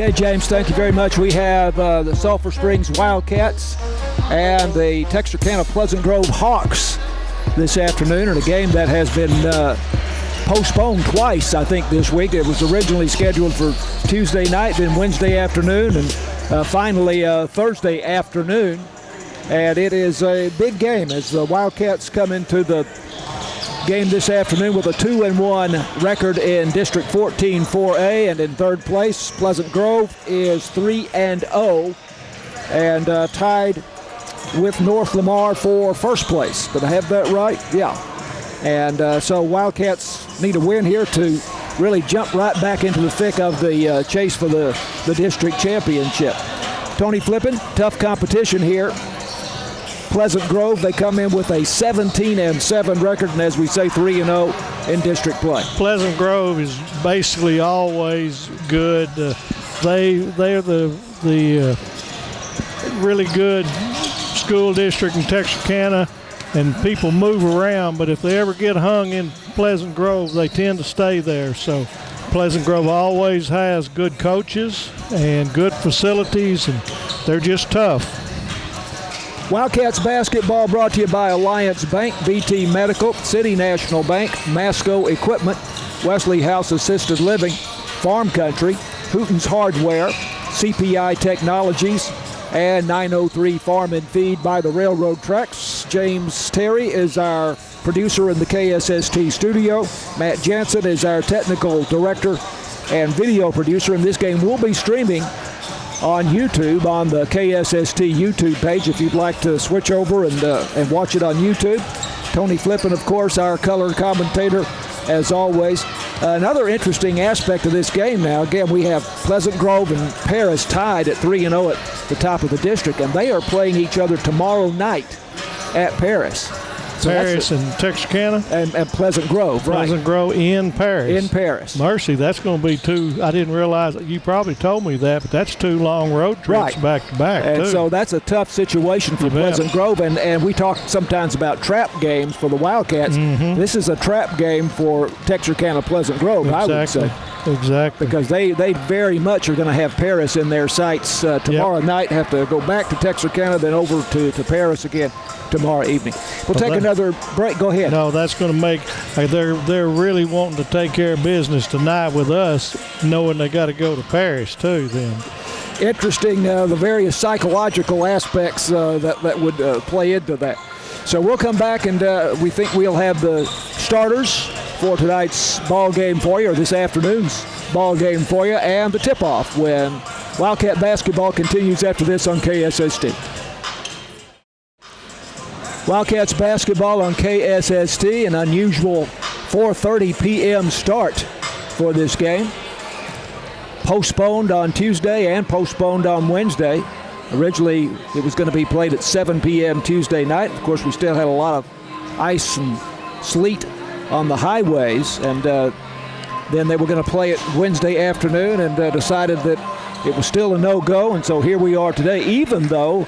Okay, James, thank you very much. We have the Sulphur Springs Wildcats and the Texarkana Pleasant Grove Hawks this afternoon in a game that has been postponed twice, I think, this week. It was originally scheduled for Tuesday night, then Wednesday afternoon, and finally Thursday afternoon. And it is a big game as the Wildcats come into the game this afternoon with a 2-1 record in District 14 4A, and in third place Pleasant Grove is 3-0 and tied with North Lamar for first place. Did I have that right? Yeah. And so Wildcats need a win here to really jump right back into the thick of the chase for the district championship. Tony Flippin, tough competition here. Pleasant Grove, they come in with a 17-7 record, and as we say, 3-0 in district play. Pleasant Grove is basically always good. They're the really good school district in Texarkana, and people move around, but if they ever get hung in Pleasant Grove, they tend to stay there. So Pleasant Grove always has good coaches and good facilities, and they're just tough. Wildcats basketball brought to you by Alliance Bank, BT Medical, City National Bank, Masco Equipment, Wesley House Assisted Living, Farm Country, Hooten's Hardware, CPI Technologies, and 903 Farm and Feed by the railroad tracks. James Terry is our producer in the KSST studio. Matt Jansen is our technical director and video producer, and this game will be streaming on YouTube on the KSST YouTube page if you'd like to switch over and watch it on YouTube. Tony Flippin, of course, our color commentator, as always. Another interesting aspect of this game now, again, we have Pleasant Grove and Paris tied at 3-0 at the top of the district, and they are playing each other tomorrow night at Paris. So Paris and Texarkana? And Pleasant Grove, right. Pleasant Grove in Paris. In Paris. Mercy, that's going to be two. I didn't realize, you probably told me that, but that's two long road trips back to back, and too. So that's a tough situation for Pleasant Grove, and we talk sometimes about trap games for the Wildcats. Mm-hmm. This is a trap game for Texarkana Pleasant Grove, I would say. Exactly. Because they very much are going to have Paris in their sights tomorrow night, have to go back to Texarkana, then over to Paris again tomorrow evening. We'll take another break. Go ahead. No, that's going to make they're really wanting to take care of business tonight with us, knowing they got to go to Paris too. Then interesting, the various psychological aspects that would play into that. So we'll come back, and we think we'll have the starters for tonight's ball game for you, or this afternoon's ball game for you, and the tip-off when Wildcat basketball continues after this on KSST. Wildcats basketball on KSST, an unusual 4:30 p.m. start for this game. Postponed on Tuesday and postponed on Wednesday. Originally, it was going to be played at 7 p.m. Tuesday night. Of course, we still had a lot of ice and sleet on the highways, and then they were going to play it Wednesday afternoon and decided that it was still a no-go, and so here we are today, even though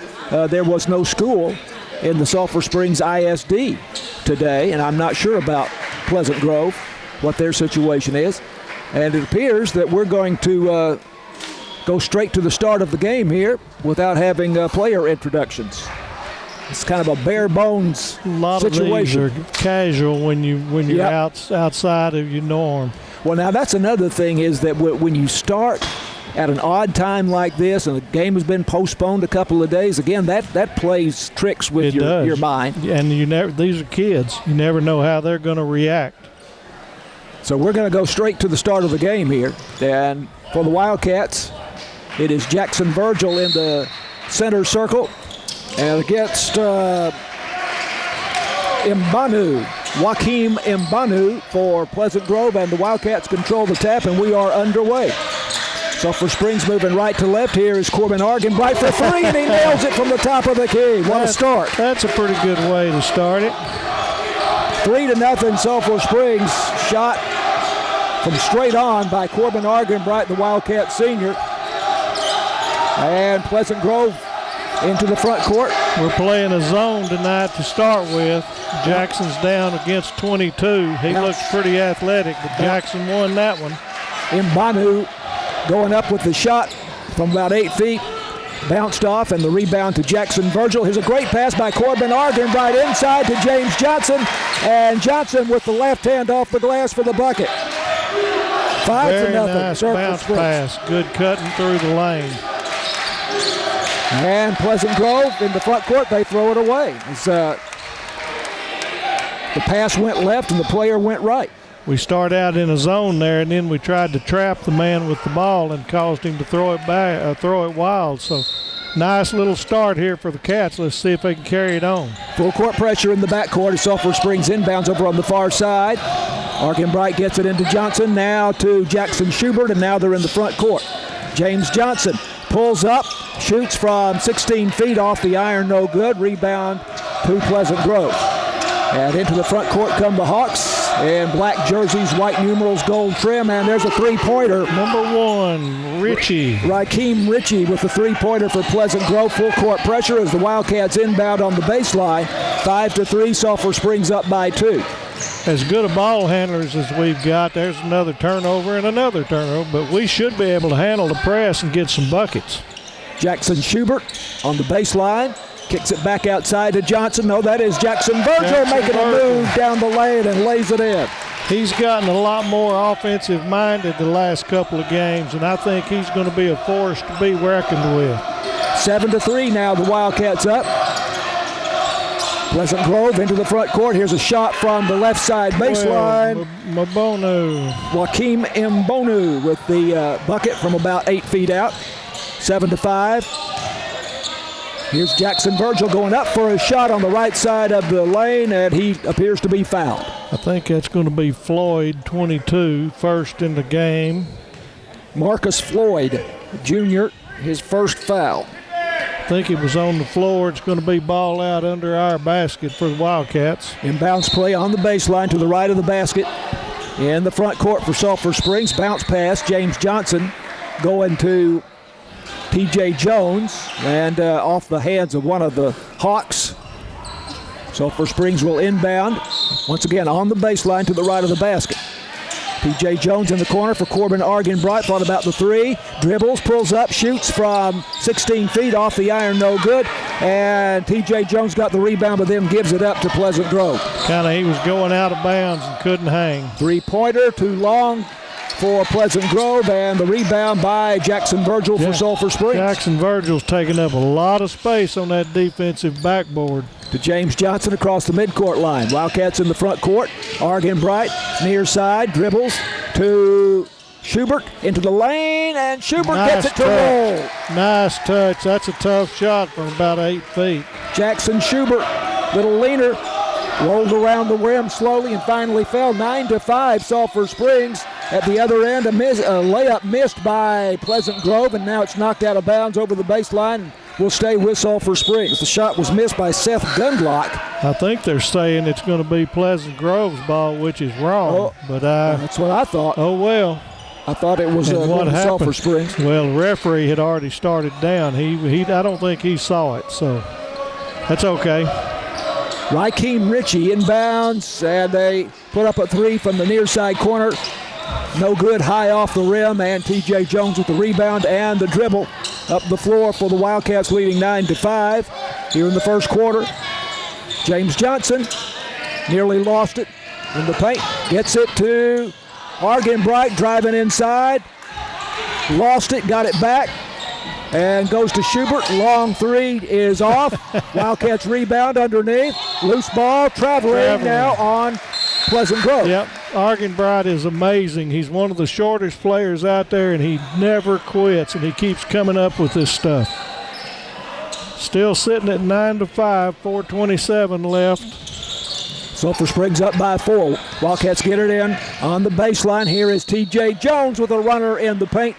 there was no school in the Sulphur Springs ISD today, and I'm not sure about Pleasant Grove, what their situation is. And it appears that we're going to go straight to the start of the game here without having player introductions. It's kind of a bare bones situation. A lot of these are casual when you're outside of your norm. Well, now that's another thing, is that when you start at an odd time like this, and the game has been postponed a couple of days, again, that plays tricks with your mind. And these are kids. You never know how they're going to react. So we're going to go straight to the start of the game here. And for the Wildcats, it is Jackson Virgil in the center circle. And against Joaquim Mbanu for Pleasant Grove, and the Wildcats control the tap, and we are underway. Sulphur Springs moving right to left. Here is Corbin Argenbright for three, and he nails it from the top of the key. What a start. That's a pretty good way to start it. 3-0 Sulphur Springs. Shot from straight on by Corbin Argenbright, the Wildcat senior. And Pleasant Grove into the front court. We're playing a zone tonight to start with. Jackson's down against 22. He looks pretty athletic, but Jackson won that one. Mbanu going up with the shot, from about 8 feet. Bounced off, and the rebound to Jackson Virgil. Here's a great pass by Corbin Argan right inside to James Johnson, and Johnson with the left hand off the glass for the bucket. 5-0. Nice bounce pass. Good cutting through the lane. And Pleasant Grove in the front court, they throw it away. The pass went left and the player went right. We start out in a zone there, and then we tried to trap the man with the ball and caused him to throw it back, throw it wild. So nice little start here for the Cats. Let's see if they can carry it on. Full court pressure in the backcourt as Sulphur Springs inbounds over on the far side. Argenbright gets it into Johnson, now to Jackson Schubert, and now they're in the front court. James Johnson pulls up, shoots from 16 feet off the iron, no good. Rebound to Pleasant Grove. And into the front court come the Hawks in black jerseys, white numerals, gold trim, and there's a three-pointer. Number 1, Ritchie. Rakeem Ritchie with the three-pointer for Pleasant Grove. Full court pressure as the Wildcats inbound on the baseline. 5-3, Sulphur Springs up by 2. As good a ball handlers as we've got, there's another turnover and another turnover, but we should be able to handle the press and get some buckets. Jackson Schubert on the baseline. Kicks it back outside to Johnson. No, that is Jackson Virgil making a move down the lane and lays it in. He's gotten a lot more offensive-minded the last couple of games, and I think he's going to be a force to be reckoned with. 7-3 now, the Wildcats up. Pleasant Grove into the front court. Here's a shot from the left side baseline. Mbonu. Joaquim Mbonu with the bucket from about 8 feet out. 7-5. Here's Jackson Virgil going up for a shot on the right side of the lane, and he appears to be fouled. I think that's going to be Floyd, 22, first in the game. Marcus Floyd, Jr., his first foul. I think it was on the floor. It's going to be ball out under our basket for the Wildcats. Inbounds play on the baseline to the right of the basket. In the front court for Sulphur Springs. Bounce pass, James Johnson going to T.J. Jones, and off the hands of one of the Hawks. Sulphur Springs will inbound. Once again on the baseline to the right of the basket. T.J. Jones in the corner for Corbin Argenbright. Thought about the three. Dribbles, pulls up, shoots from 16 feet off the iron, no good. And T.J. Jones got the rebound, but then gives it up to Pleasant Grove. He was going out of bounds and couldn't hang. Three-pointer, too long for Pleasant Grove, and the rebound by Jackson Virgil for Sulphur Springs. Jackson Virgil's taking up a lot of space on that defensive backboard. To James Johnson across the midcourt line. Wildcats in the front court. Argenbright near side, dribbles to Schubert into the lane, and Schubert gets it to roll. Nice touch. That's a tough shot from about 8 feet. Jackson Schubert, little leaner, rolled around the rim slowly and finally fell. 9-5, Sulphur Springs. At the other end, a layup missed by Pleasant Grove, and now it's knocked out of bounds over the baseline. Will stay with Sulphur Springs. The shot was missed by Seth Gundlach. I think they're saying it's going to be Pleasant Grove's ball, which is wrong. But that's what I thought. Oh, well. I thought it was Sulphur Springs. Well, the referee had already started down. I don't think he saw it, so that's okay. Rakeem Ritchie inbounds, and they put up a three from the near side corner. No good, high off the rim, and T.J. Jones with the rebound and the dribble up the floor for the Wildcats, leading 9-5 here in the first quarter. James Johnson nearly lost it in the paint. Gets it to Argenbright, driving inside. Lost it, got it back, and goes to Schubert. Long three is off. Wildcats rebound underneath. Loose ball, traveling now on Pleasant Grove. Yep, Argenbright is amazing. He's one of the shortest players out there, and he never quits, and he keeps coming up with this stuff. Still sitting at 9-5, 4:27 left. Sulphur Springs up by 4. Wildcats get it in on the baseline. Here is T.J. Jones with a runner in the paint.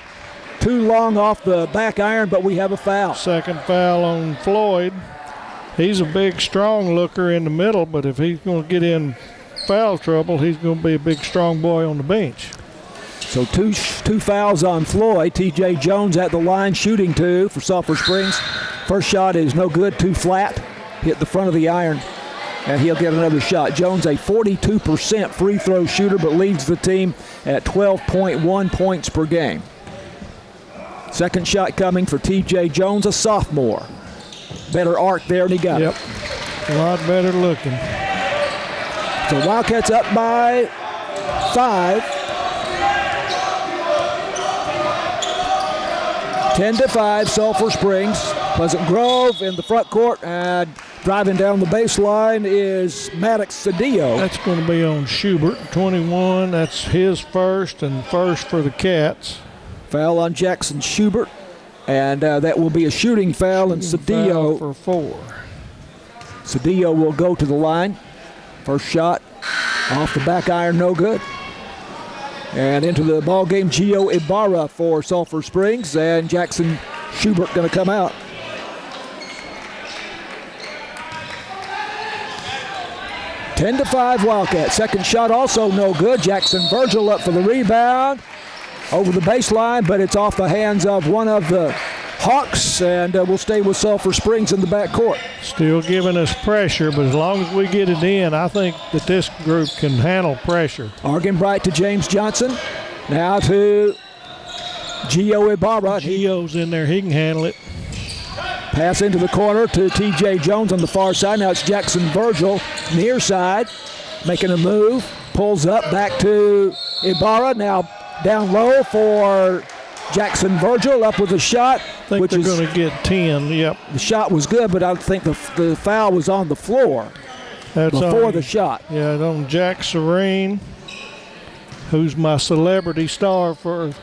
Too long off the back iron, but we have a foul. Second foul on Floyd. He's a big, strong looker in the middle, but if he's going to get in foul trouble, he's going to be a big, strong boy on the bench. So two fouls on Floyd. T.J. Jones at the line, shooting two for Sulphur Springs. First shot is no good, too flat. Hit the front of the iron, and he'll get another shot. Jones, a 42% free throw shooter, but leads the team at 12.1 points per game. Second shot coming for T.J. Jones, a sophomore. Better arc there, and he got it. A lot better looking. So Wildcats up by 5. 10-5, Sulphur Springs. Pleasant Grove in the front court, and driving down the baseline is Maddox Cedillo. That's going to be on Schubert, 21. That's his first, and first for the Cats. Foul on Jackson Schubert, and that will be a shooting foul, and Cedillo for 4. Cedillo will go to the line. First shot off the back iron, no good. And into the ball game, Gio Ibarra for Sulphur Springs, and Jackson Schubert going to come out. Ten to 5 Wildcats. Second shot also no good. Jackson Virgil up for the rebound over the baseline, but it's off the hands of one of the Hawks, and we'll stay with Sulphur Springs in the backcourt. Still giving us pressure, but as long as we get it in, I think that this group can handle pressure. Argenbright to James Johnson. Now to Gio Ibarra. Gio's in there. He can handle it. Pass into the corner to T.J. Jones on the far side. Now it's Jackson Virgil near side, making a move. Pulls up back to Ibarra. Now down low for Jackson Virgil, up with a shot. I think they're going to get 10, yep. The shot was good, but I think the foul was on the floor before the shot. Yeah, on Jack Serene, who's my celebrity star for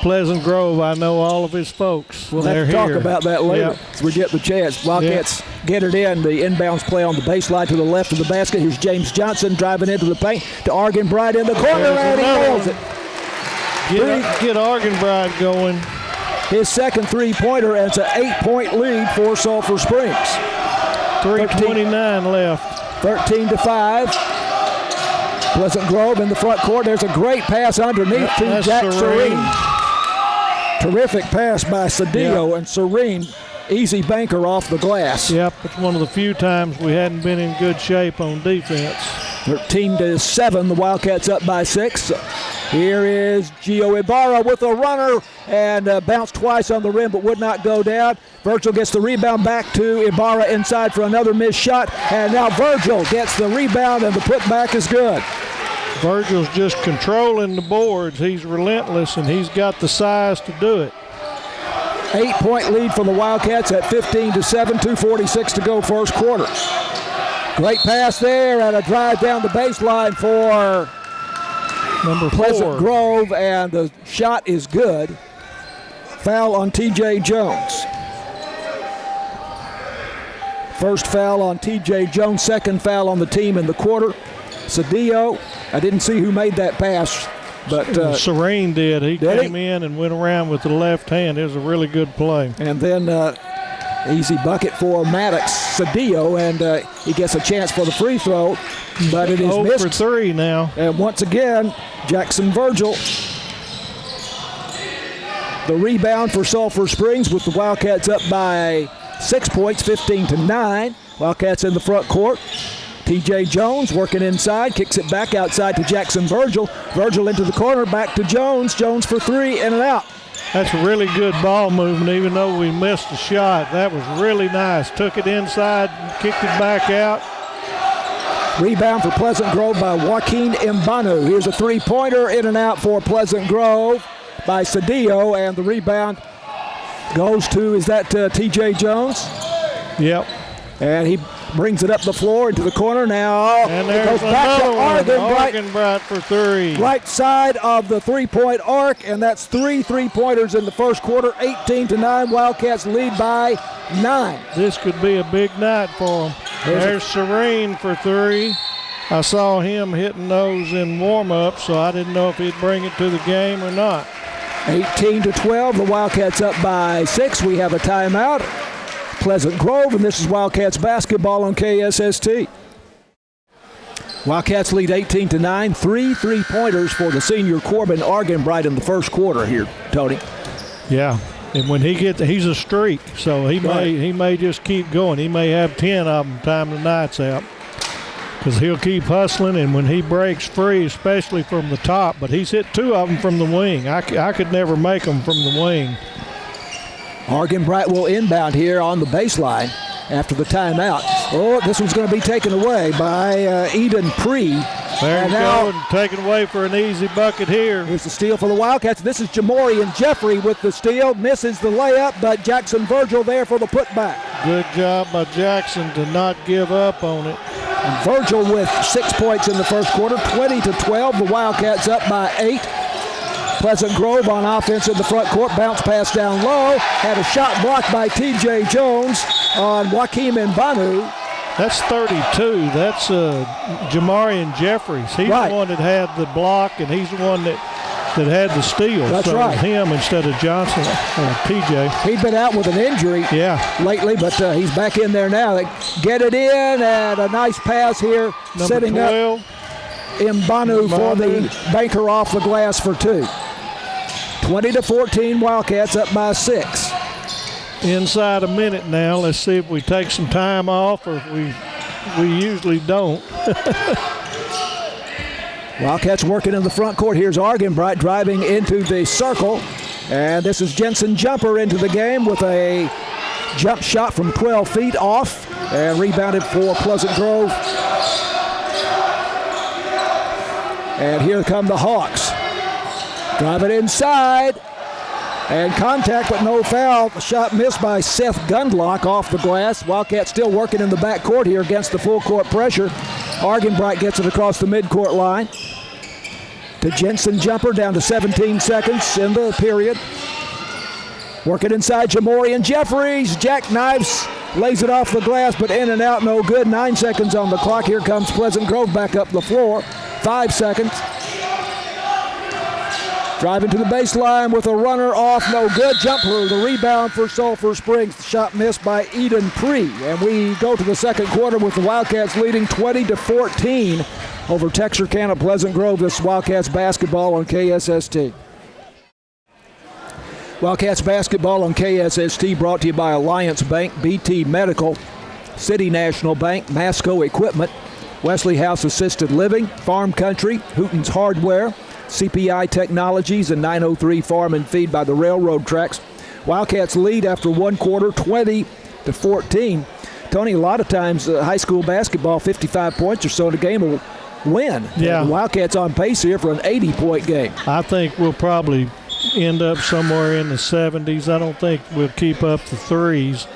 Pleasant Grove. I know all of his folks. We'll have to talk about that later as we get the chance. Wildcats get it in. The inbounds play on the baseline to the left of the basket. Here's James Johnson driving into the paint to Argenbright in the corner, and he nails it. Get Argenbright going. His second three-pointer, and it's an 8-point lead for Sulphur Springs. 3:29 left. 13 to 5. Pleasant Grove in the front court. There's a great pass underneath to Jack Serene. Terrific pass by Cedillo, and Serene, easy banker off the glass. Yep, it's one of the few times we hadn't been in good shape on defense. 13 to 7, the Wildcats up by 6. Here is Gio Ibarra with a runner, and bounced twice on the rim but would not go down. Virgil gets the rebound back to Ibarra inside for another missed shot, and now Virgil gets the rebound, and the putback is good. Virgil's just controlling the boards. He's relentless, and he's got the size to do it. 8-point lead for the Wildcats at 15 to 7, 2:46 to go first quarter. Great pass there, and a drive down the baseline for number 4. Pleasant Grove, and the shot is good. Foul on T.J. Jones. First foul on T.J. Jones, second foul on the team in the quarter. Cedillo, I didn't see who made that pass, but Serene did. He came in and went around with the left hand. It was a really good play. And then easy bucket for Maddox Cedillo, and he gets a chance for the free throw, but it is missed. 0 for 3 now. And once again, Jackson Virgil. The rebound for Sulphur Springs with the Wildcats up by 6 points, 15 to 9. Wildcats in the front court. T.J. Jones working inside, kicks it back outside to Jackson Virgil. Virgil into the corner, back to Jones. Jones for 3, in and out. That's a really good ball movement, even though we missed the shot. That was really nice. Took it inside, kicked it back out. Rebound for Pleasant Grove by Joaquin Mbanu. Here's a three-pointer, in and out for Pleasant Grove by Cedillo, and the rebound goes to, is that T.J. Jones? Yep. And he brings it up the floor into the corner now. And there's goes back to Argenbright for 3. Right side of the three-point arc, and that's 3 three-pointers in the first quarter. 18 to 9. Wildcats lead by 9. This could be a big night for them. There's Serene for 3. I saw him hitting those in warm-up, so I didn't know if he'd bring it to the game or not. 18 to 12. The Wildcats up by 6. We have a timeout. Pleasant Grove, and this is Wildcats basketball on KSST. Wildcats lead 18 to 9. 3 three-pointers for the senior Corbin Argenbright in the first quarter here, Tony. Yeah, and when he gets, he's a streak, so he may just keep going. He may have 10 of them time the night's out, because he'll keep hustling, and when he breaks free, especially from the top, but he's hit 2 of them from the wing. I could never make them from the wing. Argenbright will inbound here on the baseline after the timeout. Oh, this one's going to be taken away by Eden Pree. There you go, and taken away for an easy bucket here. Here's the steal for the Wildcats. This is Jamorian Jeffrey with the steal. Misses the layup, but Jackson Virgil there for the putback. Good job by Jackson to not give up on it. And Virgil with 6 points in the first quarter, 20-12. The Wildcats up by 8. Pleasant Grove on offense in the front court. Bounce pass down low. Had a shot blocked by T.J. Jones on Joaquin Mbanu. That's 32. That's Jamarian Jeffries. He's right. The one that had the block, and he's the one that had the steal. That's so right. Him instead of Johnson, TJ. He'd been out with an injury lately, but he's back in there now. They get it in, and a nice pass here. Number setting 12. Up Mbanu for the banker off the glass for 2. 20-14, Wildcats up by 6. Inside a minute now. Let's see if we take some time off, or if we usually don't. Wildcats working in the front court. Here's Argenbright driving into the circle. And this is Jensen Jumper into the game with a jump shot from 12 feet off. And rebounded for Pleasant Grove. And here come the Hawks. Driving inside. And contact, but no foul. The shot missed by Seth Gundlach off the glass. Wildcats still working in the back court here against the full court pressure. Argenbright gets it across the midcourt line to Jensen Jumper, down to 17 seconds in the period. Working inside Jamorian Jeffries. Jackknives, lays it off the glass, but in and out, no good. 9 seconds on the clock. Here comes Pleasant Grove back up the floor. 5 seconds. Driving to the baseline with a runner off, no good. Jumper, the rebound for Sulphur Springs. The shot missed by Eden Pree. And we go to the second quarter with the Wildcats leading 20-14 over Texarkana Pleasant Grove. This is Wildcats basketball on KSST. Wildcats basketball on KSST brought to you by Alliance Bank, BT Medical, City National Bank, Masco Equipment, Wesley House Assisted Living, Farm Country, Hooten's Hardware, CPI Technologies, and 903 Farm and Feed by the railroad tracks. Wildcats lead after one quarter, 20-14. Tony, a lot of times high school basketball, 55 points or so in a game will win. Yeah. The Wildcats on pace here for an 80-point game. I think we'll probably end up somewhere in the 70s. I don't think we'll keep up the threes.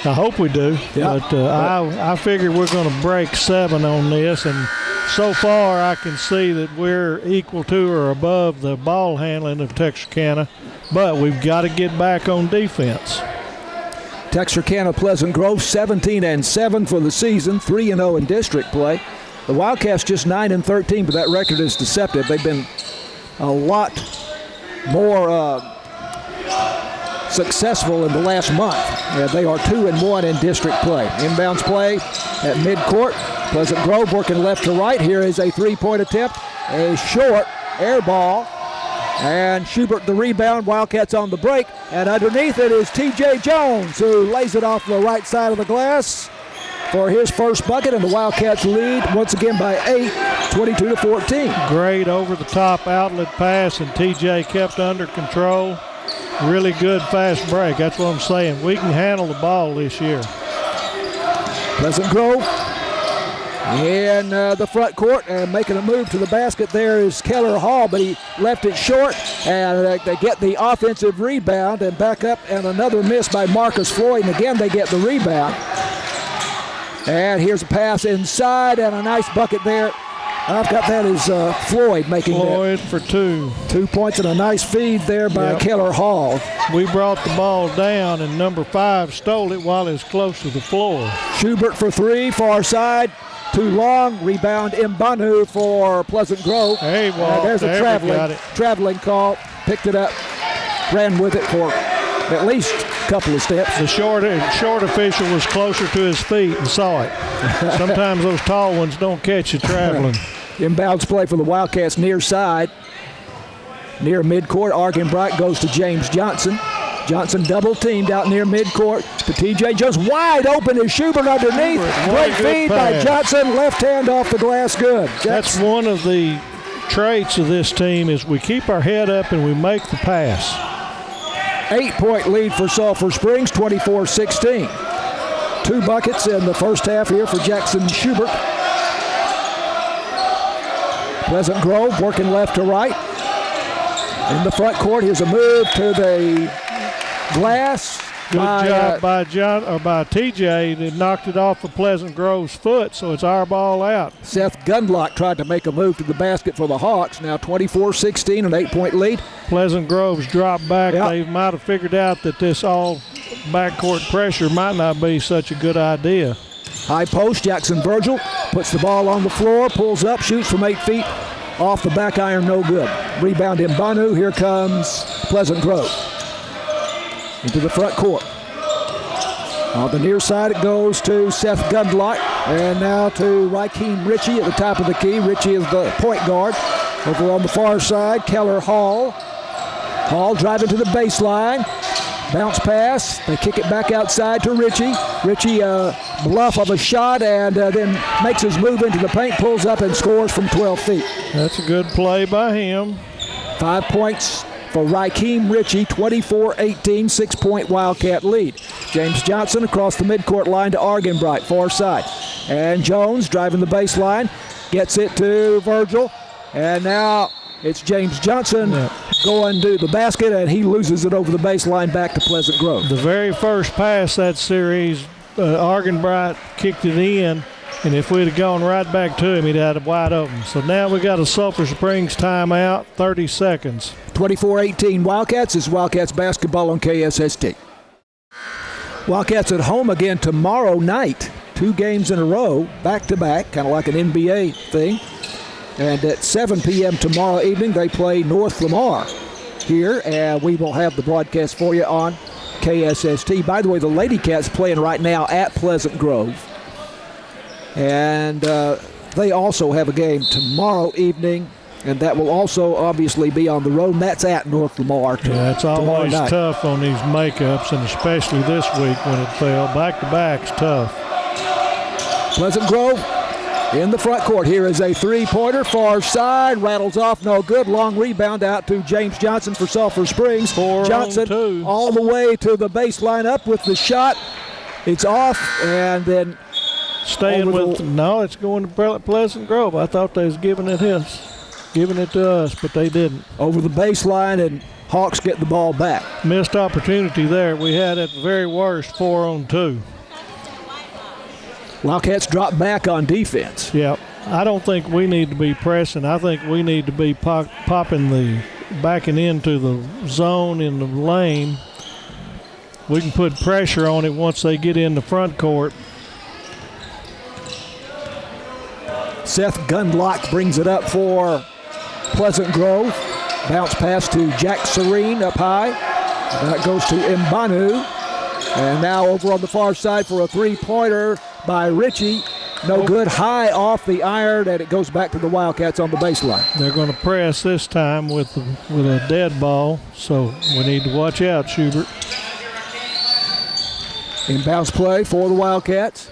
I hope we do, but I figure we're going to break 7 on this, and so far I can see that we're equal to or above the ball handling of Texarkana, but we've got to get back on defense. Texarkana Pleasant Grove 17-7 for the season, 3-0 in district play. The Wildcats just 9-13, but that record is deceptive. They've been a lot more successful in the last month. They are 2-1 in district play. Inbounds play at midcourt. Pleasant Grove working left to right. Here is a three-point attempt. A short air ball. And Schubert the rebound. Wildcats on the break. And underneath it is T.J. Jones, who lays it off the right side of the glass for his first bucket. And the Wildcats lead once again by 8, 22-14. Great over-the-top outlet pass, and T.J. kept under control. Really good fast break. That's what I'm saying. We can handle the ball this year. Pleasant Grove in the front court, and making a move to the basket there is Keller Hall, but he left it short, and they get the offensive rebound and back up, and another miss by Marcus Floyd, and again they get the rebound. And here's a pass inside, and a nice bucket there. I've got that as Floyd making Floyd for 2. 2 points and a nice feed there by Keller Hall. We brought the ball down, and number 5 stole it while it was close to the floor. Schubert for 3, far side. Too long. Rebound Mbanu for Pleasant Grove. Hey, well, there's a traveling call. Picked it up, ran with it for at least a couple of steps. The short official was closer to his feet and saw it. Sometimes those tall ones don't catch you traveling. Inbounds play for the Wildcats near side. Near midcourt, Argenbright goes to James Johnson. Johnson double teamed out near midcourt to T.J. Jones. Wide open is Schubert underneath. Great feed by Johnson. Left hand off the glass, good. That's one of the traits of this team is we keep our head up and we make the pass. 8-point lead for Sulphur Springs, 24-16. 2 buckets in the first half here for Jackson Schubert. Pleasant Grove working left to right. In the front court, here's a move to the glass. Good job by TJ. They knocked it off of Pleasant Grove's foot, so it's our ball out. Seth Gundlach tried to make a move to the basket for the Hawks. Now 24-16, an 8-point lead. Pleasant Grove's dropped back. Yep. They might have figured out that this all backcourt pressure might not be such a good idea. High post, Jackson Virgil puts the ball on the floor, pulls up, shoots from 8 feet. Off the back iron, no good. Rebound in Banu. Here comes Pleasant Grove. Into the front court. On the near side, it goes to Seth Gundlach. And now to Rakeem Ritchie at the top of the key. Ritchie is the point guard. Over on the far side, Keller Hall. Hall driving to the baseline. Bounce pass. They kick it back outside to Ritchie. Ritchie bluff of a shot and then makes his move into the paint, pulls up and scores from 12 feet. That's a good play by him. 5 points for Rakeem Ritchie, 24-18, 6-point Wildcat lead. James Johnson across the midcourt line to Argenbright, far side. And Jones driving the baseline, gets it to Virgil. And now it's James Johnson going to the basket, and he loses it over the baseline back to Pleasant Grove. The very first pass that series, Argenbright kicked it in, and if we'd have gone right back to him, he'd had it wide open. So now we got a Sulphur Springs timeout, 30 seconds. 24-18 Wildcats. This is Wildcats basketball on KSST. Wildcats at home again tomorrow night. 2 games in a row, back-to-back, kind of like an NBA thing. And at 7 p.m. tomorrow evening, they play North Lamar here, and we will have the broadcast for you on KSST. By the way, the Lady Cats playing right now at Pleasant Grove. And they also have a game tomorrow evening, and that will also obviously be on the road, and that's at North Lamar. Yeah, it's always tough on these makeups, and especially this week when it fell. Back-to-back's tough. Pleasant Grove in the front court. Here is a 3-pointer, far side, rattles off, no good. Long rebound out to James Johnson for Sulphur Springs. Johnson all the way to the baseline, up with the shot. It's off, and then staying with, no, it's going to Pleasant Grove. I thought they was giving it to us, but they didn't. Over the baseline, and Hawks get the ball back. Missed opportunity there. We had at the very worst 4-on-2. Wildcats drop back on defense. Yeah, I don't think we need to be pressing. I think we need to be backing into the zone in the lane. We can put pressure on it once they get in the front court. Seth Gundlach brings it up for Pleasant Grove. Bounce pass to Jack Serene up high. That goes to Mbanu. And now over on the far side for a 3-pointer by Ritchie. No good. High off the iron, and it goes back to the Wildcats on the baseline. They're going to press this time with a dead ball, so we need to watch out, Schubert. Inbounds play for the Wildcats.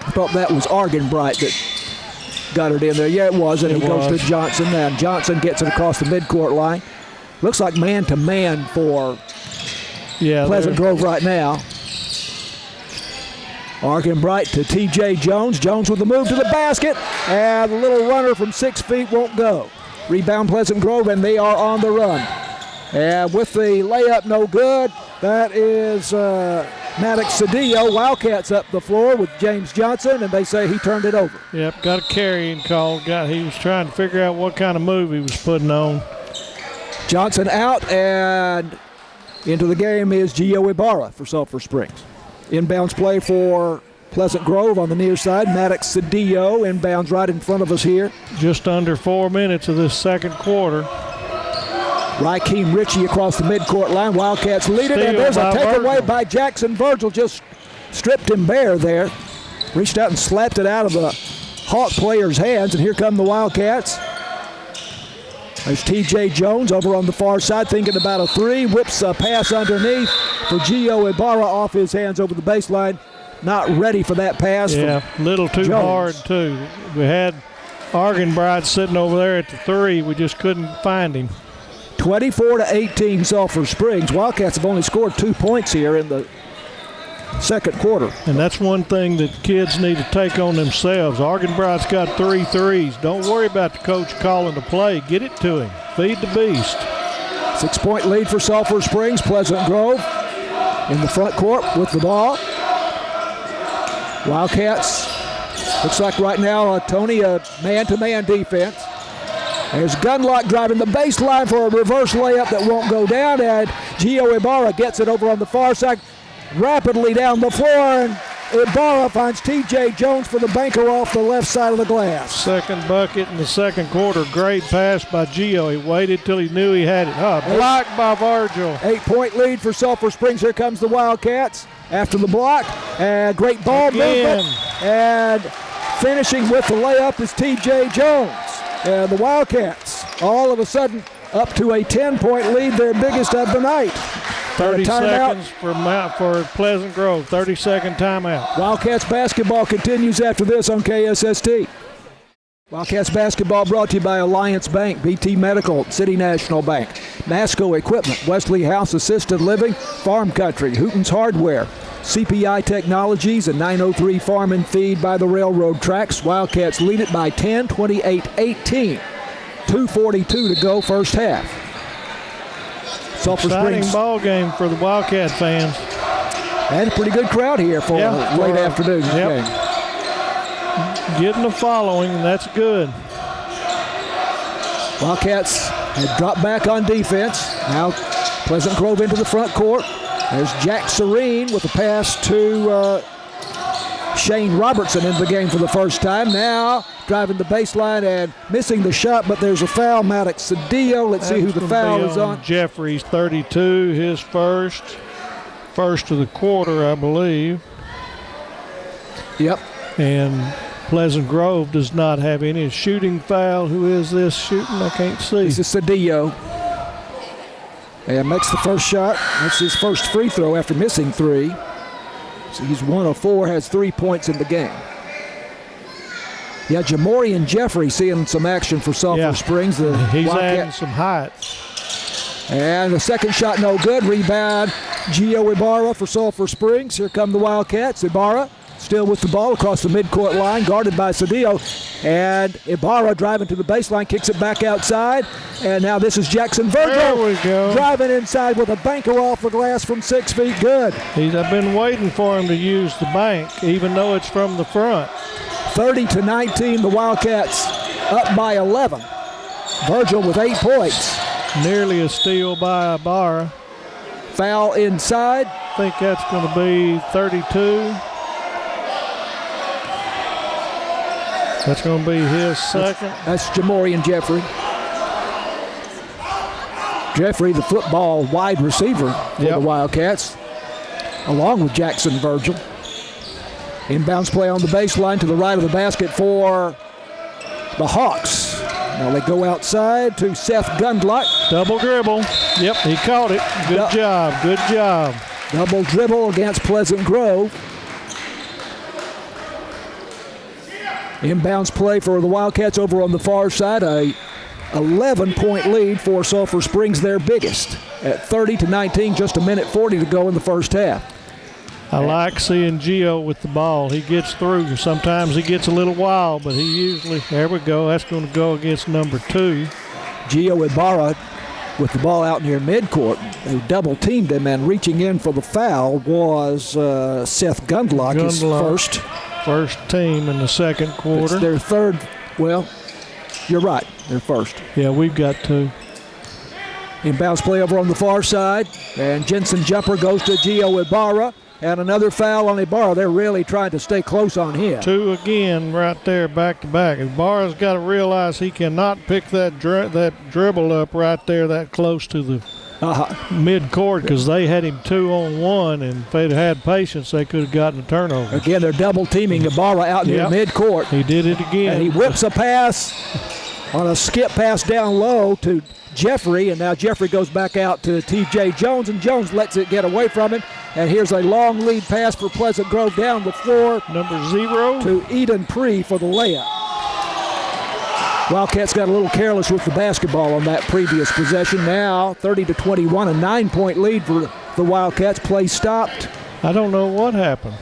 I thought that was Argenbright that got it in there. Yeah, it was, and it goes to Johnson. And Johnson gets it across the midcourt line. Looks like man-to-man for Pleasant Grove right now. Argenbright to T.J. Jones. Jones with the move to the basket, and the little runner from 6 feet won't go. Rebound Pleasant Grove, and they are on the run. And with the layup, no good. That is Maddox Cedillo. Wildcats up the floor with James Johnson, and they say he turned it over. Yep, got a carrying call. He was trying to figure out what kind of move he was putting on. Johnson out, and into the game is Gio Ibarra for Sulphur Springs. Inbounds play for Pleasant Grove on the near side. Maddox Cedillo inbounds right in front of us here. Just under 4 minutes of this second quarter. Rakeem Ritchie across the midcourt line. Wildcats lead it, and there's a takeaway by Jackson Virgil. Just stripped him bare there. Reached out and slapped it out of the Hawk player's hands, and here come the Wildcats. There's T.J. Jones over on the far side thinking about a 3. Whips a pass underneath for Gio Ibarra off his hands over the baseline. Not ready for that pass. Yeah, a little too hard, too. We had Argenbright sitting over there at the 3. We just couldn't find him. 24-18 Sulphur Springs. Wildcats have only scored 2 points here in the second quarter. And that's one thing that kids need to take on themselves. Argenbright's got 3 threes. Don't worry about the coach calling the play. Get it to him. Feed the beast. 6-point lead for Sulphur Springs. Pleasant Grove in the front court with the ball. Wildcats, looks like right now, Tony, a man-to-man defense. There's Gunlock driving the baseline for a reverse layup that won't go down, and Gio Ibarra gets it over on the far side, rapidly down the floor, and Ibarra finds T.J. Jones for the banker off the left side of the glass. Second bucket in the second quarter. Great pass by Gio. He waited till he knew he had it. Blocked by Virgil. 8-point lead for Sulphur Springs. Here comes the Wildcats after the block, and great ball movement, and finishing with the layup is T.J. Jones. And the Wildcats, all of a sudden, up to a 10-point lead, their biggest of the night. 30 seconds for Pleasant Grove. 30-second timeout. Wildcats basketball continues after this on KSST. Wildcats basketball brought to you by Alliance Bank, BT Medical, City National Bank, Masco Equipment, Wesley House Assisted Living, Farm Country, Hooten's Hardware, CPI Technologies, and 903 Farm and Feed by the railroad tracks. Wildcats lead it by 10, 28-18. 2:42 to go first half. Sulphur Exciting Springs ball game for the Wildcat fans. And a pretty good crowd here for a late afternoon game. Getting a following, and that's good. Wildcats had dropped back on defense. Now Pleasant Grove into the front court. There's Jack Serene with a pass to Shane Robertson into the game for the first time. Now driving the baseline and missing the shot, but there's a foul. Maddox Cedillo. Let's see who the foul is on. Jeffries, 32, his first of the quarter, I believe. Yep. And Pleasant Grove does not have any shooting foul. Who is this shooting? I can't see. This is Cedillo. And makes the first shot. That's his first free throw after missing 3. So he's 1 of 4, has 3 points in the game. Yeah, Jamorian Jeffrey seeing some action for Sulphur Springs. He's adding some height. And the second shot no good. Rebound, Gio Ibarra for Sulphur Springs. Here come the Wildcats. Ibarra still with the ball across the midcourt line, guarded by Cedillo. And Ibarra driving to the baseline, kicks it back outside. And now this is Jackson Virgil. There we go. Driving inside with a banker off the glass from 6 feet. Good. I've been waiting for him to use the bank, even though it's from the front. 30-19, the Wildcats up by 11. Virgil with 8 points. Nearly a steal by Ibarra. Foul inside. I think that's going to be 32. That's going to be his second. That's Jamorian Jeffrey. Jeffrey, the football wide receiver for the Wildcats, along with Jackson Virgil. Inbounds play on the baseline to the right of the basket for the Hawks. Now they go outside to Seth Gundlach. Double dribble. Yep, he caught it. Good job. Good job. Double dribble against Pleasant Grove. Inbounds play for the Wildcats over on the far side. A 11-point lead for Sulphur Springs, their biggest, at 30-19, just a minute 40 to go in the first half. I like seeing Gio with the ball. He gets through. Sometimes he gets a little wild, but he usually, there we go. That's going to go against number 2. Gio Ibarra with the ball out near midcourt. They double-teamed him, and reaching in for the foul was Seth Gundlach, his first team in the second quarter. It's their third. Well, you're right. They're first. Yeah, we've got 2. Inbounds play over on the far side, and Jensen jumper goes to Gio Ibarra. And another foul on Ibarra. They're really trying to stay close on him. 2 again right there, back to back. Ibarra's got to realize he cannot pick that dribble up right there that close to the mid-court, because they had him 2-on-1, and if they'd had patience, they could have gotten a turnover. Again, they're double-teaming Ibarra out near mid-court. He did it again. And he whips a pass on a skip pass down low to Jeffrey, and now Jeffrey goes back out to T.J. Jones, and Jones lets it get away from him. And here's a long lead pass for Pleasant Grove down the floor. Number 0. To Eden Pree for the layup. Wildcats got a little careless with the basketball on that previous possession. Now 30-21, a 9-point lead for the Wildcats. Play stopped. I don't know what happened.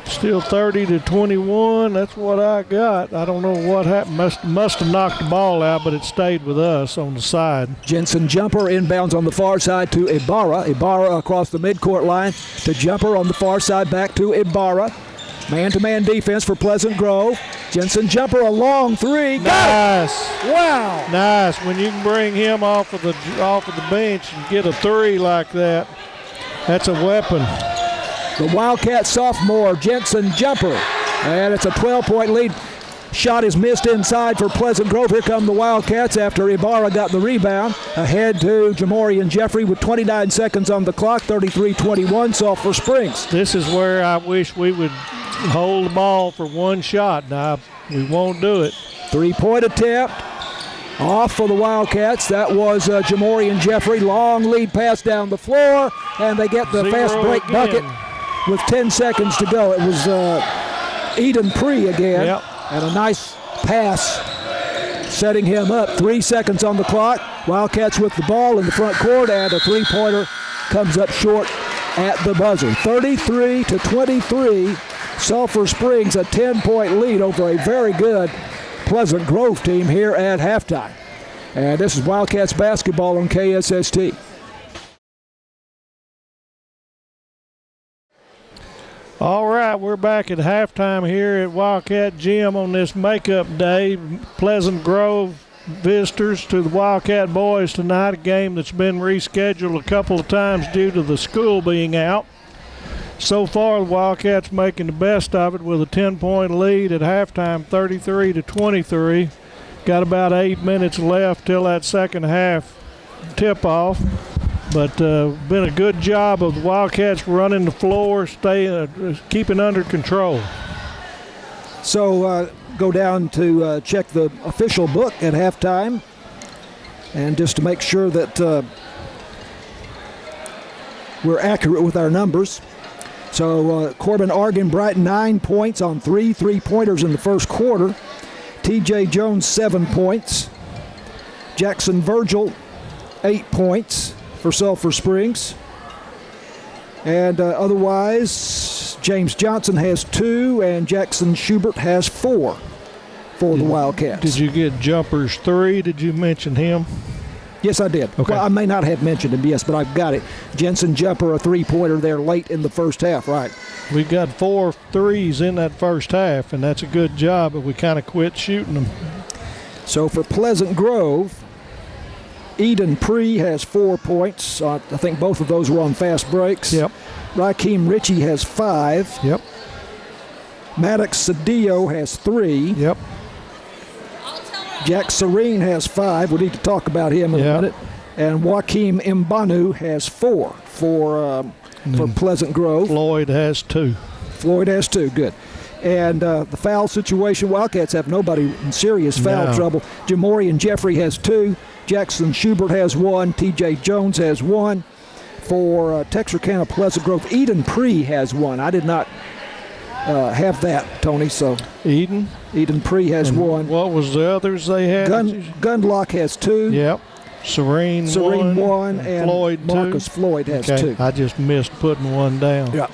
Still 30-21. That's what I got. I don't know what happened. Must have knocked the ball out, but it stayed with us on the side. Jensen jumper inbounds on the far side to Ibarra. Ibarra across the midcourt line to jumper on the far side back to Ibarra. Man-to-man defense for Pleasant Grove. Jensen jumper, a long three. Nice. Wow. Nice. When you can bring him off of the bench and get a three like that, that's a weapon. The Wildcat sophomore, Jensen jumper. And it's a 12-point lead. Shot is missed inside for Pleasant Grove. Here come the Wildcats after Ibarra got the rebound. Ahead to Jamorian Jeffrey with 29 seconds on the clock, 33-21, Sulphur Springs. This is where I wish we would hold the ball for one shot. Now, we won't do it. 3-point attempt. Off for the Wildcats. That was Jamorian Jeffrey. Long lead pass down the floor, and they get the fast break bucket with 10 seconds to go. It was Eden Pree again. Yep. And a nice pass setting him up. 3 seconds on the clock. Wildcats with the ball in the front court, and a three-pointer comes up short at the buzzer. 33-23. Sulphur Springs a 10-point lead over a very good Pleasant Grove team here at halftime. And this is Wildcats basketball on KSST. All right, we're back at halftime here at Wildcat Gym on this makeup day. Pleasant Grove visitors to the Wildcat boys tonight, a game that's been rescheduled a couple of times due to the school being out. So far, the Wildcats making the best of it with a 10-point lead at halftime, 33-23. Got about 8 minutes left till that second half tip-off. But been a good job of the Wildcats running the floor, keeping under control. So go down to check the official book at halftime, and just to make sure that we're accurate with our numbers. So Corbin Argenbright, 9 points on 3 3-pointers in the first quarter. T.J. Jones, 7 points. Jackson Virgil, 8 points for Sulphur Springs. And otherwise, James Johnson has 2, and Jackson Schubert has 4 for the Wildcats. Did you get Jumpers 3? Did you mention him? Yes, I did. Okay. Well, I may not have mentioned him, yes, but I've got it. Jensen jumper, a 3-pointer there late in the first half, right? We got 4 threes in that first half, and that's a good job, but we kind of quit shooting them. So for Pleasant Grove, Eden Pree has 4 points. I think both of those were on fast breaks. Yep. Rakeem Ritchie has 5. Yep. Maddox Cedillo has 3. Yep. Jack Serene has 5. We need to talk about him in a minute. And Joaquim Mbanu has 4 for Pleasant Grove. Floyd has 2. Floyd has 2. Good. And the foul situation, Wildcats have nobody in serious foul trouble. Jamorian Jeffrey has 2. Jackson Schubert has 1. T.J. Jones has 1. For Texarkana Pleasant Grove, Eden Pree has 1. I did not have that, Tony. So Eden Pree has 1. What was the others they had? Gundlock has 2. Yep. Serene 1, and Floyd Marcus 2. Floyd has 2. I just missed putting one down. Yeah.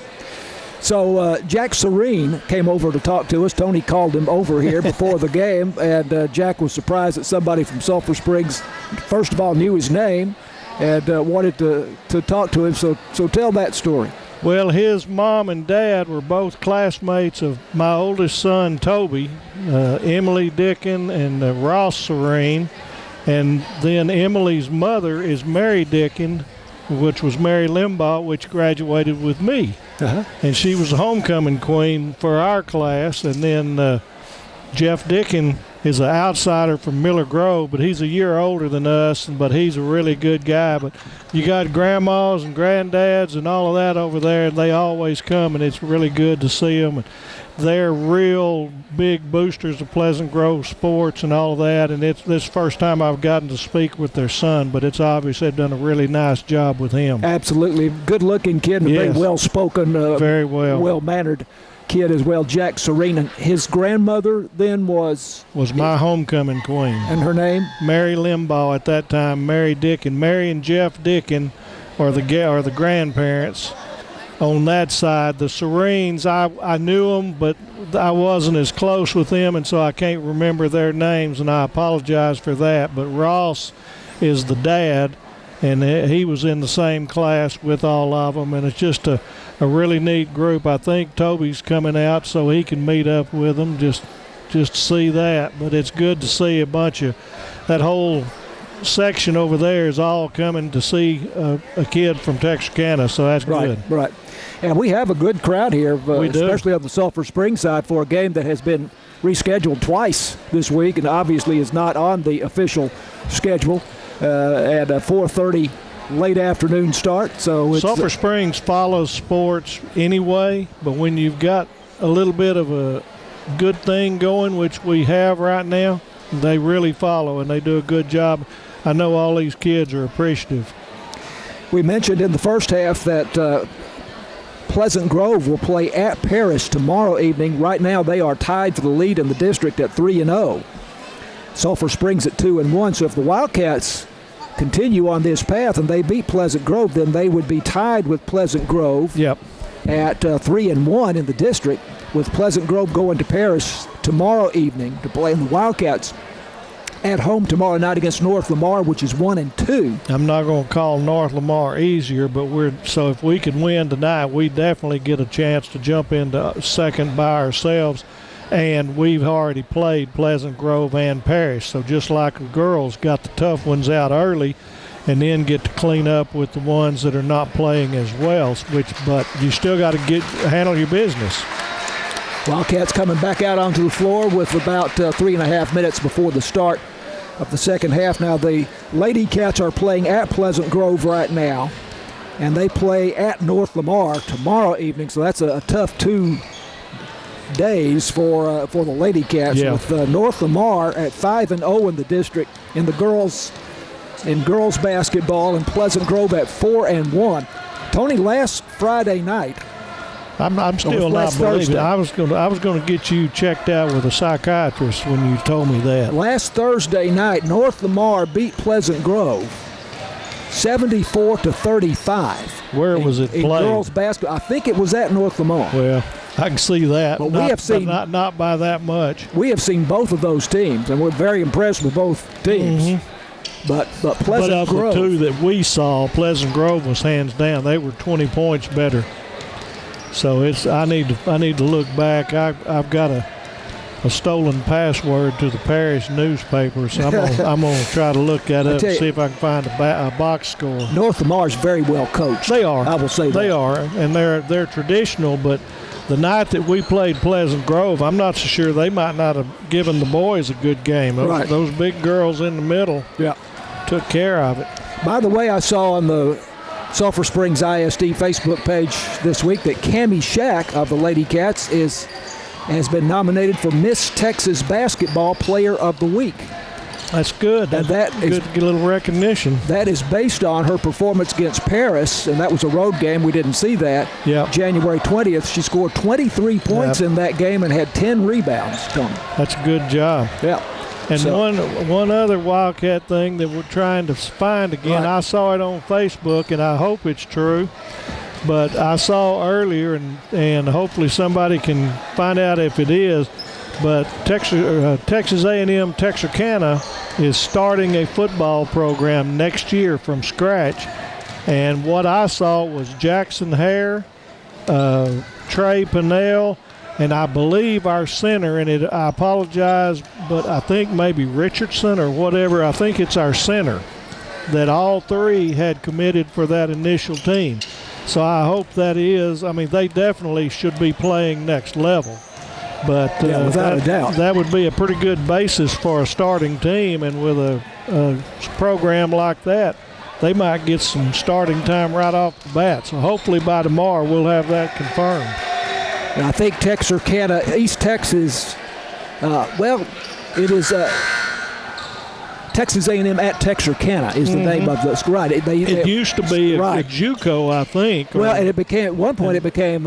So Jack Serene came over to talk to us. Tony called him over here before the game, and Jack was surprised that somebody from Sulphur Springs, first of all, knew his name and wanted to talk to him. So tell that story. Well, his mom and dad were both classmates of my oldest son, Toby, Emily Dickin and Ross Serene. And then Emily's mother is Mary Dickin, which was Mary Limbaugh, which graduated with me. Uh-huh. And she was the homecoming queen for our class. And then Jeff Dickin is an outsider from Miller Grove, but he's a year older than us, but he's a really good guy. But you got grandmas and granddads and all of that over there, and they always come, and it's really good to see them. And they're real big boosters of Pleasant Grove sports and all of that, and it's this first time I've gotten to speak with their son, but it's obvious they've done a really nice job with him. Absolutely. Good-looking kid and very well-spoken. Very well. Well-mannered kid as well, Jack Serene. And his grandmother then was my homecoming queen. And her name? Mary Limbaugh at that time, Mary Dickin. Mary and Jeff Dickin are the grandparents on that side. The Serenes, I knew them, but I wasn't as close with them, and so I can't remember their names, and I apologize for that. But Ross is the dad, and he was in the same class with all of them, and it's just a really neat group. I think Toby's coming out so he can meet up with them, just to see that. But it's good to see a bunch of that whole section over there is all coming to see a kid from Texarkana, so that's good. Right. And we have a good crowd here, especially on the Sulphur Springs side, for a game that has been rescheduled twice this week and obviously is not on the official schedule at a 4:30 late afternoon start. So Sulphur Springs follows sports anyway, but when you've got a little bit of a good thing going, which we have right now, they really follow, and they do a good job. I know all these kids are appreciative. We mentioned in the first half that Pleasant Grove will play at Paris tomorrow evening. Right now they are tied for the lead in the district at 3-0. Sulphur Springs at 2-1. So if the Wildcats continue on this path and they beat Pleasant Grove, then they would be tied with Pleasant Grove at 3-1 in the district, with Pleasant Grove going to Paris tomorrow evening to play in the Wildcats at home tomorrow night against North Lamar, which is 1-2. I'm not going to call North Lamar easier, but so if we can win tonight, we definitely get a chance to jump into second by ourselves. And we've already played Pleasant Grove and Parish, so just like the girls got the tough ones out early, and then get to clean up with the ones that are not playing as well. But you still got to handle your business. Wildcats coming back out onto the floor with about 3.5 minutes before the start of the second half. Now the Lady Cats are playing at Pleasant Grove right now, and they play at North Lamar tomorrow evening. So that's a tough 2 days for the Lady Cats, with North Lamar at 5-0 in the district in girls basketball, and Pleasant Grove at 4-1. Tony, last Friday night. I'm still not believing. I was going to get you checked out with a psychiatrist when you told me that. Last Thursday night, North Lamar beat Pleasant Grove 74-35. Where was it played? In girls basketball. I think it was at North Lamar. Well, I can see that. But we have seen not by that much. We have seen both of those teams, and we're very impressed with both teams. Mm-hmm. But Pleasant Grove. But of the two that we saw, Pleasant Grove was hands down. They were 20 points better. So I need to look back. I've got a stolen password to the Parish newspaper, so I'm gonna try to look that up, see if I can find a box score. North Lamar's very well coached. They are. I will say that. They are, and they're traditional. But the night that we played Pleasant Grove, I'm not so sure they might not have given the boys a good game. Right. Those big girls in the middle took care of it. By the way, I saw on the Sulphur Springs ISD Facebook page this week that Cammie Shack of the Lady Cats has been nominated for Miss Texas Basketball Player of the Week. That's good. And that is good, a little recognition. That is based on her performance against Paris, and that was a road game. We didn't see that. Yeah. January 20th, she scored 23 points in that game and had 10 rebounds. Tony. That's a good job. Yeah. And one other Wildcat thing that we're trying to find again, I saw it on Facebook, and I hope it's true, but I saw earlier, and hopefully somebody can find out if it is, but Texas A&M Texarkana is starting a football program next year from scratch. And what I saw was Jackson Hare, Trey Pinnell, and I believe our center, and I apologize, but I think maybe Richardson or whatever, I think it's our center, that all three had committed for that initial team. So I hope that is, they definitely should be playing next level. But without a doubt, that would be a pretty good basis for a starting team, and with a program like that, they might get some starting time right off the bat. So hopefully by tomorrow we'll have that confirmed. And I think Texarkana, East Texas, it is Texas A&M at Texarkana is the name of the school. Right. It used to be a JUCO, I think. Well, and it became, at one point it became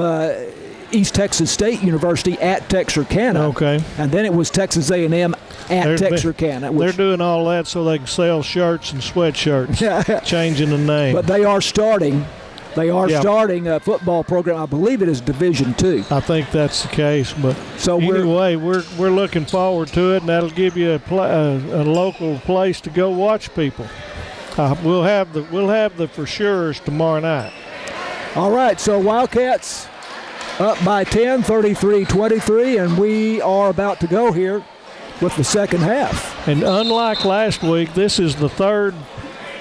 East Texas State University at Texarkana. Okay. And then it was Texas A&M at Texarkana. They're doing all that so they can sell shirts and sweatshirts, changing the name. But they are starting. They are starting a football program. I believe it is Division II. I think that's the case. But so anyway, we're looking forward to it, and that'll give you a local place to go watch people. We'll have the for sure's tomorrow night. All right, so Wildcats up by 10, 33-23, and we are about to go here with the second half. And unlike last week, this is the third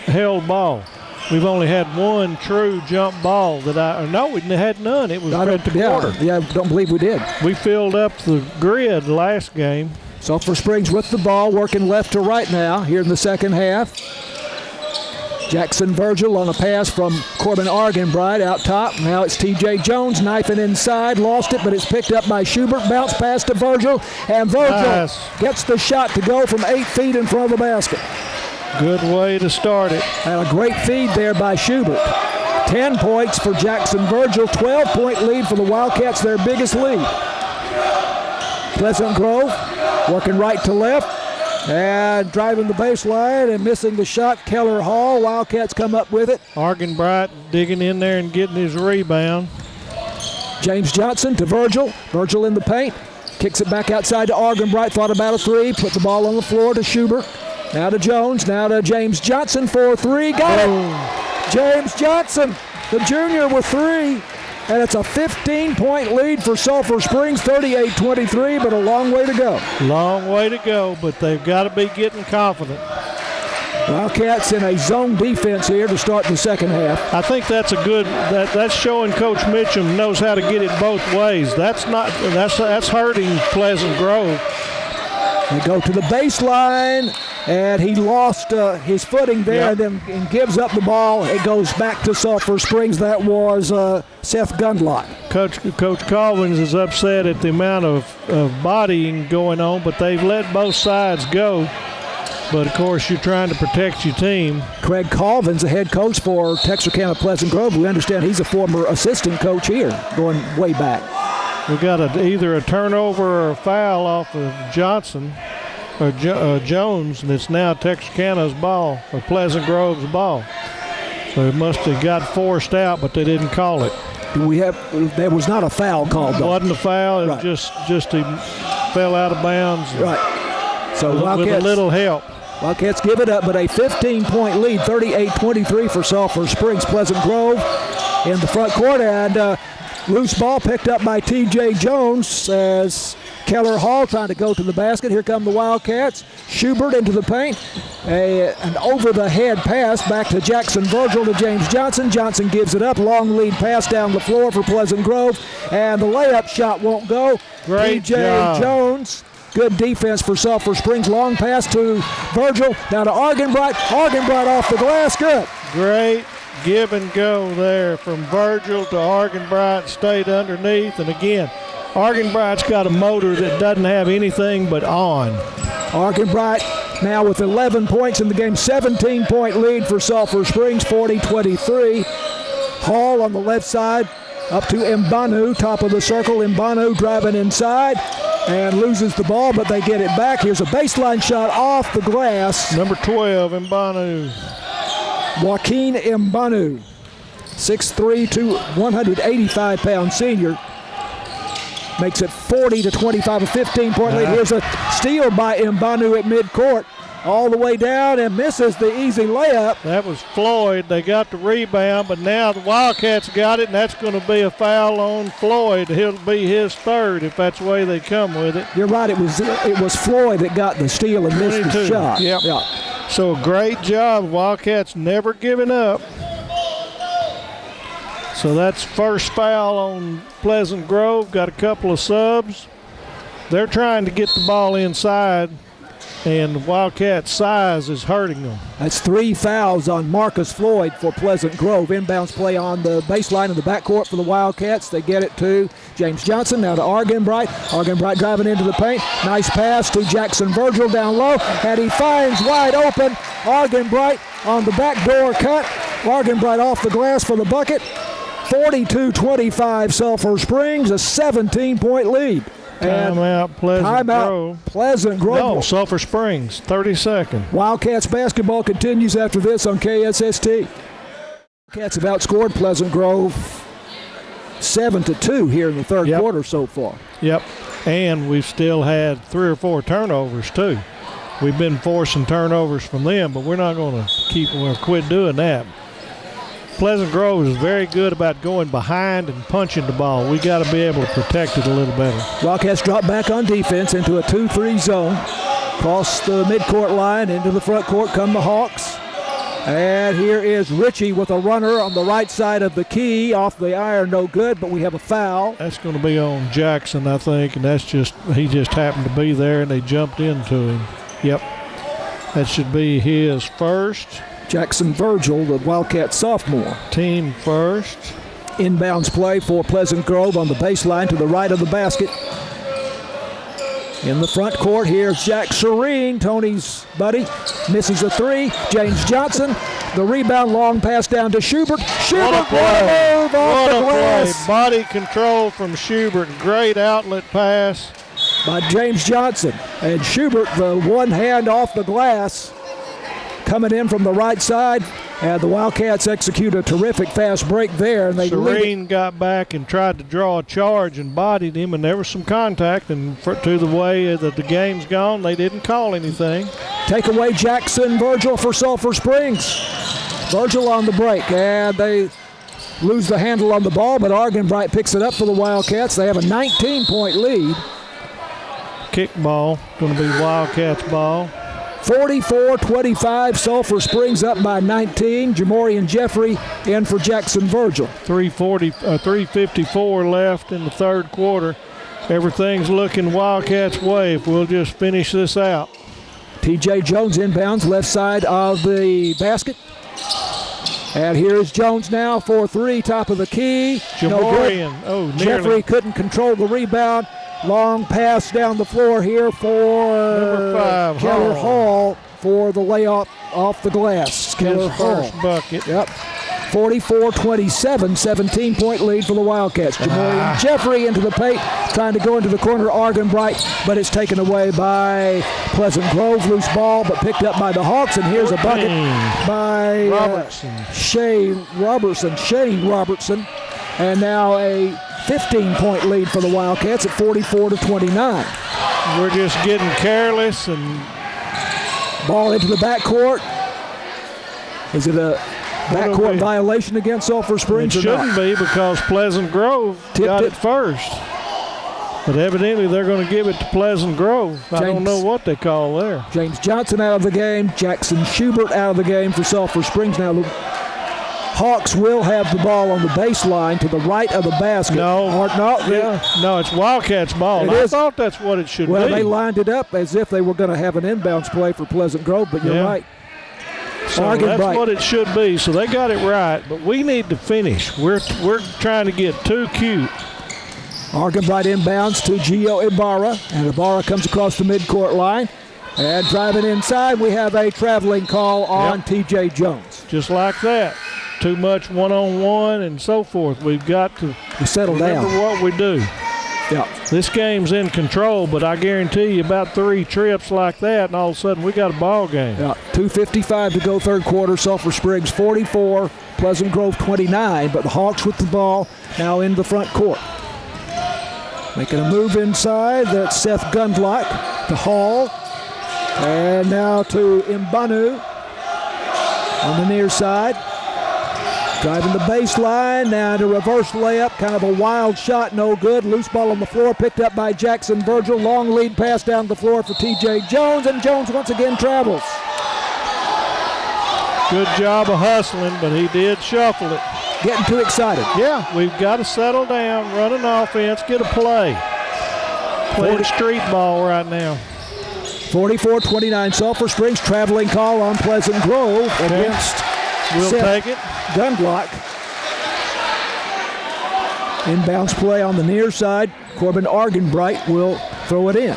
held ball. We've only had one true jump ball we had none. It was at the quarter. Yeah, don't believe we did. We filled up the grid last game. Sulphur Springs with the ball, working left to right now here in the second half. Jackson Virgil on a pass from Corbin Argenbright out top. Now it's T.J. Jones knifing inside. Lost it, but it's picked up by Schubert. Bounce pass to Virgil. And Virgil gets the shot to go from 8 feet in front of the basket. Good way to start it. And a great feed there by Schubert. 10 points for Jackson Virgil. 12-point lead for the Wildcats, their biggest lead. Pleasant Grove working right to left. And driving the baseline and missing the shot, Keller Hall. Wildcats come up with it. Argenbright digging in there and getting his rebound. James Johnson to Virgil. Virgil in the paint. Kicks it back outside to Argenbright. Thought about a three. Put the ball on the floor to Schubert. Now to Jones. Now to James Johnson for three. Got it. James Johnson, the junior, with three. And it's a 15-point lead for Sulphur Springs, 38-23, but a long way to go. Long way to go, but they've got to be getting confident. Wildcats in a zone defense here to start the second half. I think that's that's showing Coach Mitchum knows how to get it both ways. That's hurting Pleasant Grove. They go to the baseline, and he lost his footing there, and gives up the ball. It goes back to Sulphur Springs. That was Seth Gundlach. Coach Collins is upset at the amount of bodying going on, but they've let both sides go. But, of course, you're trying to protect your team. Craig Colvin's the head coach for Texarkana Pleasant Grove. We understand he's a former assistant coach here, going way back. We got either a turnover or a foul off of Johnson or Jones, and it's now Texarkana's ball, or Pleasant Grove's ball. So it must have got forced out, but they didn't call it. There was not a foul called, though. It wasn't a foul. It was just he fell out of bounds. Right. So with a little help. Wildcats give it up, but a 15-point lead, 38-23 for Sulphur Springs. Pleasant Grove in the front court, and loose ball picked up by T.J. Jones as Keller Hall trying to go to the basket. Here come the Wildcats. Schubert into the paint. An over-the-head pass back to Jackson Virgil to James Johnson. Johnson gives it up. Long lead pass down the floor for Pleasant Grove. And the layup shot won't go. Great T.J. Jones. Good defense for Sulphur Springs. Long pass to Virgil. Down to Argenbright. Argenbright off the glass. Good. Great give and go there from Virgil to Argenbright. Stayed underneath. And again, Argenbright's got a motor that doesn't have anything but on. Argenbright now with 11 points in the game. 17-point lead for Sulphur Springs, 40-23. Hall on the left side up to Mbanu, top of the circle. Mbanu driving inside and loses the ball, but they get it back. Here's a baseline shot off the glass. Number 12, Mbanu. Joaquin Mbanu, 6'3" to 185-pound senior. Makes it 40-25, a 15-point lead. Here's a steal by Mbanu at midcourt. All the way down and misses the easy layup. That was Floyd. They got the rebound, but now the Wildcats got it, and that's going to be a foul on Floyd. He'll be his third if that's the way they come with it. You're right. It was Floyd that got the steal and missed the shot. Yep. Yeah. So great job. Wildcats never giving up. So that's first foul on Pleasant Grove. Got a couple of subs. They're trying to get the ball inside, and the Wildcat size is hurting them. That's 3 fouls on Marcus Floyd for Pleasant Grove. Inbounds play on the baseline of the backcourt for the Wildcats. They get it to James Johnson, now to Argenbright. Argenbright driving into the paint. Nice pass to Jackson Virgil down low, and he finds wide open Argenbright on the backdoor cut. Argenbright off the glass for the bucket. 42-25 Sulphur Springs, a 17-point lead. Timeout, Pleasant Grove. No, Sulphur Springs, 30-second. Wildcats basketball continues after this on KSST. Wildcats have outscored Pleasant Grove 7-2 here in the third quarter so far. Yep, and we've still had 3 or 4 turnovers too. We've been forcing turnovers from them, but we're not going to quit doing that. Pleasant Grove is very good about going behind and punching the ball. We got to be able to protect it a little better. Wildcats drop back on defense into a 2-3 zone. Across the midcourt line into the front court come the Hawks. And here is Ritchie with a runner on the right side of the key. Off the iron, no good, but we have a foul. That's going to be on Jackson, I think, and he just happened to be there and they jumped into him. Yep, that should be his first. Jackson Virgil, the Wildcat sophomore. Team first. Inbounds play for Pleasant Grove on the baseline to the right of the basket. In the front court, here's Jack Serene, Tony's buddy. Misses a 3. James Johnson, the rebound, long pass down to Schubert. Schubert, what a move off the glass. Body control from Schubert. Great outlet pass by James Johnson. And Schubert, the one hand off the glass, coming in from the right side, and the Wildcats execute a terrific fast break there. And Serene got back and tried to draw a charge and bodied him, and there was some contact. And to the way that the game's gone, they didn't call anything. Take away Jackson Virgil for Sulphur Springs. Virgil on the break, and they lose the handle on the ball, but Argenbright picks it up for the Wildcats. They have a 19-point lead. Kick ball, going to be Wildcats ball. 44-25, Sulphur Springs up by 19. Jamorian Jeffrey in for Jackson Virgil. 3:54 left in the third quarter. Everything's looking Wildcats' way if we'll just finish this out. T.J. Jones inbounds left side of the basket. And here's Jones now for 3, top of the key. Jamorian, nearly. Jeffrey couldn't control the rebound. Long pass down the floor here for number 5, Keller Hall for the layup off the glass. Keller Hall. First bucket. Yep. 44-27, 17-point lead for the Wildcats. Jamorian Jeffrey into the paint, trying to go into the corner, Argenbright, but it's taken away by Pleasant Grove. Loose ball, but picked up by the Hawks, and here's a bucket by Shane Robertson. And now a 15-point lead for the Wildcats at 44-29. We're just getting careless and ball into the backcourt. Is it a backcourt violation against Sulphur Springs? It shouldn't be, because Pleasant Grove got it first. But evidently they're going to give it to Pleasant Grove. I don't know what they call there. James Johnson out of the game. Jackson Schubert out of the game for Sulphur Springs. Now Hawks will have the ball on the baseline to the right of the basket. No, it's Wildcats' ball. I thought that's what it should be. Well, they lined it up as if they were going to have an inbounds play for Pleasant Grove, but you're right. So that's what it should be. So they got it right, but we need to finish. We're trying to get too cute. Argenbright inbounds to Gio Ibarra, and Ibarra comes across the midcourt line. And driving inside, we have a traveling call on T.J. Jones. Just like that. Too much one-on-one and so forth. We've got to settle down. Remember what we do. Yeah. This game's in control, but I guarantee you about 3 trips like that, and all of a sudden we got a ball game. Yeah. 2:55 to go third quarter. Sulphur Springs 44, Pleasant Grove 29, but the Hawks with the ball now in the front court. Making a move inside. That's Seth Gundlach to Hall. And now to Mbanu on the near side. Driving the baseline, now to reverse layup, kind of a wild shot, no good. Loose ball on the floor, picked up by Jackson Virgil. Long lead pass down the floor for T.J. Jones, and Jones once again travels. Good job of hustling, but he did shuffle it. Getting too excited. Yeah, we've got to settle down, run an offense, get a play. Playing street ball right now. 44-29, Sulphur Springs traveling call on Pleasant Grove against We'll take it. Gundlach. Inbounds play on the near side. Corbin Argenbright will throw it in.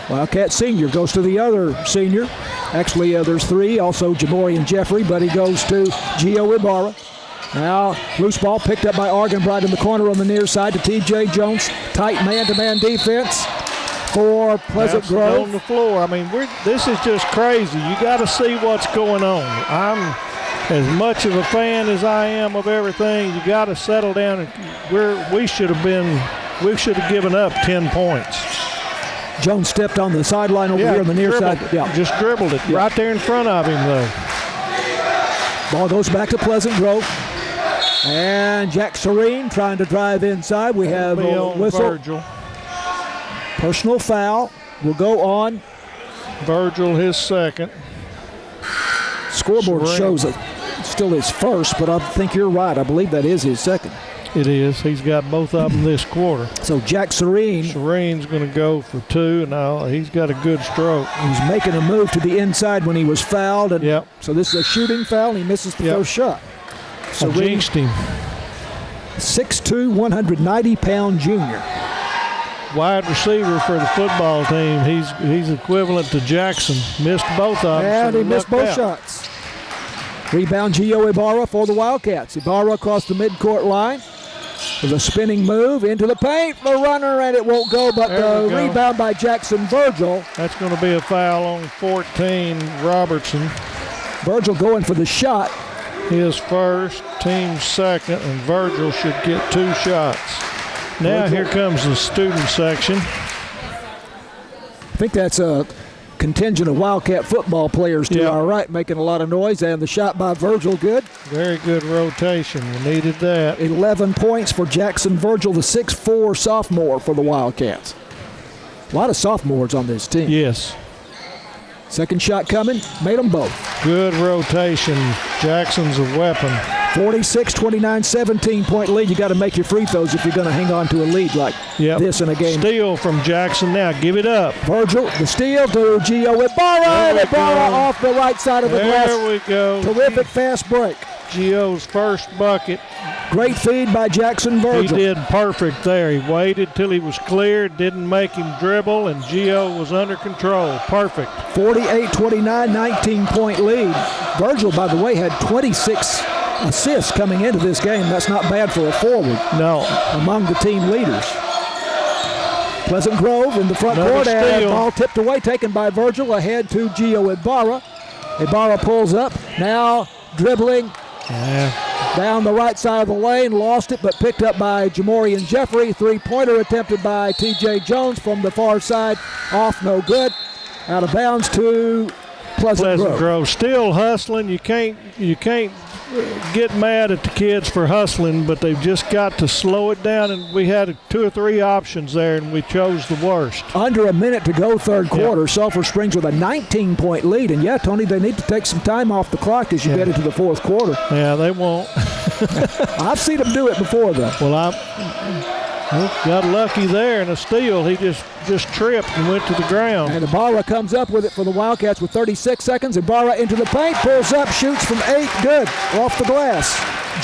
Wildcat senior goes to the other senior. Actually, there's 3. Also Jamorian Jeffrey, but he goes to Gio Ibarra. Now, loose ball picked up by Argenbright in the corner on the near side to T.J. Jones. Tight man-to-man defense for Pleasant Grove. On the floor. I mean, this is just crazy. You got to see what's going on. I'm as much of a fan as I am of everything. You got to settle down. And we should have given up 10 points. Jones stepped on the sideline over here on the near side. Yeah, just dribbled it right there in front of him, though. Ball goes back to Pleasant Grove. And Jack Serene trying to drive inside. We have a whistle. Virgil. Personal foul will go on. Virgil, his second. Scoreboard shows it still his first, but I think you're right. I believe that is his second. It is. He's got both of them this quarter. So Jack Serene. Serene's going to go for 2, and now he's got a good stroke. He's making a move to the inside when he was fouled. And so this is a shooting foul, and he misses the first shot. So jinxed him. 6'2", 190-pound junior. Wide receiver for the football team. He's equivalent to Jackson. Missed both of them. And he missed both shots. Rebound Gio Ibarra for the Wildcats. Ibarra across the midcourt line with a spinning move into the paint. The runner, and it won't go, but the rebound by Jackson Virgil. That's going to be a foul on 14, Robertson. Virgil going for the shot. His first, team second, and Virgil should get 2 shots. Now here comes the student section. I think that's a contingent of Wildcat football players to our right, making a lot of noise, and the shot by Virgil good. Very good rotation. We needed that. 11 points for Jackson Virgil, the 6'4" sophomore for the Wildcats. A lot of sophomores on this team. Yes. Second shot coming, made them both. Good rotation. Jackson's a weapon. 46-29, 17-point lead. You got to make your free throws if you're going to hang on to a lead like this in a game. Steal from Jackson now. Give it up. Virgil, the steal to Gio Ibarra. Ibarra off the right side of the glass. There we go. Terrific fast break. Gio's first bucket. Great feed by Jackson Virgil. He did perfect there. He waited till he was clear, didn't make him dribble, and Gio was under control. Perfect. 48-29, 19-point lead. Virgil, by the way, had 26 assists coming into this game. That's not bad for a forward. No. Among the team leaders. Pleasant Grove in the front court, and ball tipped away, taken by Virgil, ahead to Gio Ibarra. Ibarra pulls up, now dribbling down the right side of the lane, lost it, but picked up by Jamorian Jeffrey. Three-pointer attempted by T.J. Jones from the far side, off no good. Out of bounds to Pleasant Grove. Still hustling. You can't get mad at the kids for hustling, but they've just got to slow it down, and we had 2 or 3 options there, and we chose the worst. Under a minute to go, third quarter. Sulphur Springs with a 19-point lead, and Tony, they need to take some time off the clock as you get into the fourth quarter. Yeah, they won't. I've seen them do it before, though. Well, got lucky there in a steal. He just tripped and went to the ground. And Ibarra comes up with it for the Wildcats with 36 seconds. Ibarra into the paint, pulls up, shoots from 8, good, off the glass.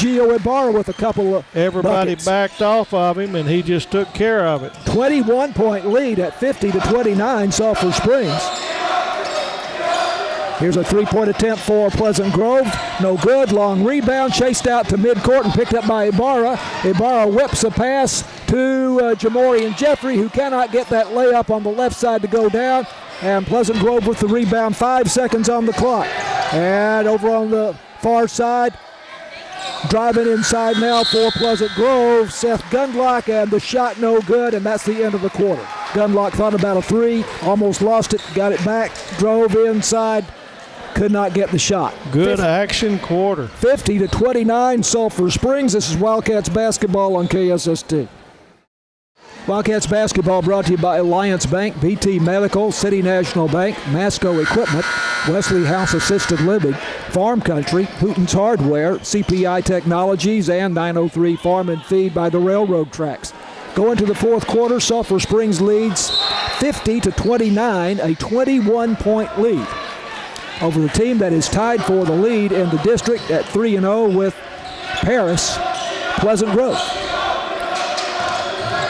Gio Ibarra with a couple of Everybody buckets. backed off of him, and he just took care of it. 21-point lead at 50-29, Sulphur Springs. Here's a 3-point attempt for Pleasant Grove. No good. Long rebound. Chased out to midcourt and picked up by Ibarra. Ibarra whips a pass to Jamorian Jeffrey, who cannot get that layup on the left side to go down. And Pleasant Grove with the rebound. 5 seconds on the clock. And over on the far side, driving inside now for Pleasant Grove, Seth Gundlach, and the shot no good, and that's the end of the quarter. Gundlach thought about a 3, almost lost it, got it back, drove inside, could not get the shot. Good action quarter. 50-29, Sulphur Springs. This is Wildcats basketball on KSST. Wildcats basketball brought to you by Alliance Bank, BT Medical, City National Bank, Masco Equipment, Wesley House Assisted Living, Farm Country, Hooten's Hardware, CPI Technologies, and 903 Farm and Feed by the railroad tracks. Going to the fourth quarter, Sulphur Springs leads 50-29, a 21-point lead over the team that is tied for the lead in the district at 3-0 with Paris, Pleasant Grove.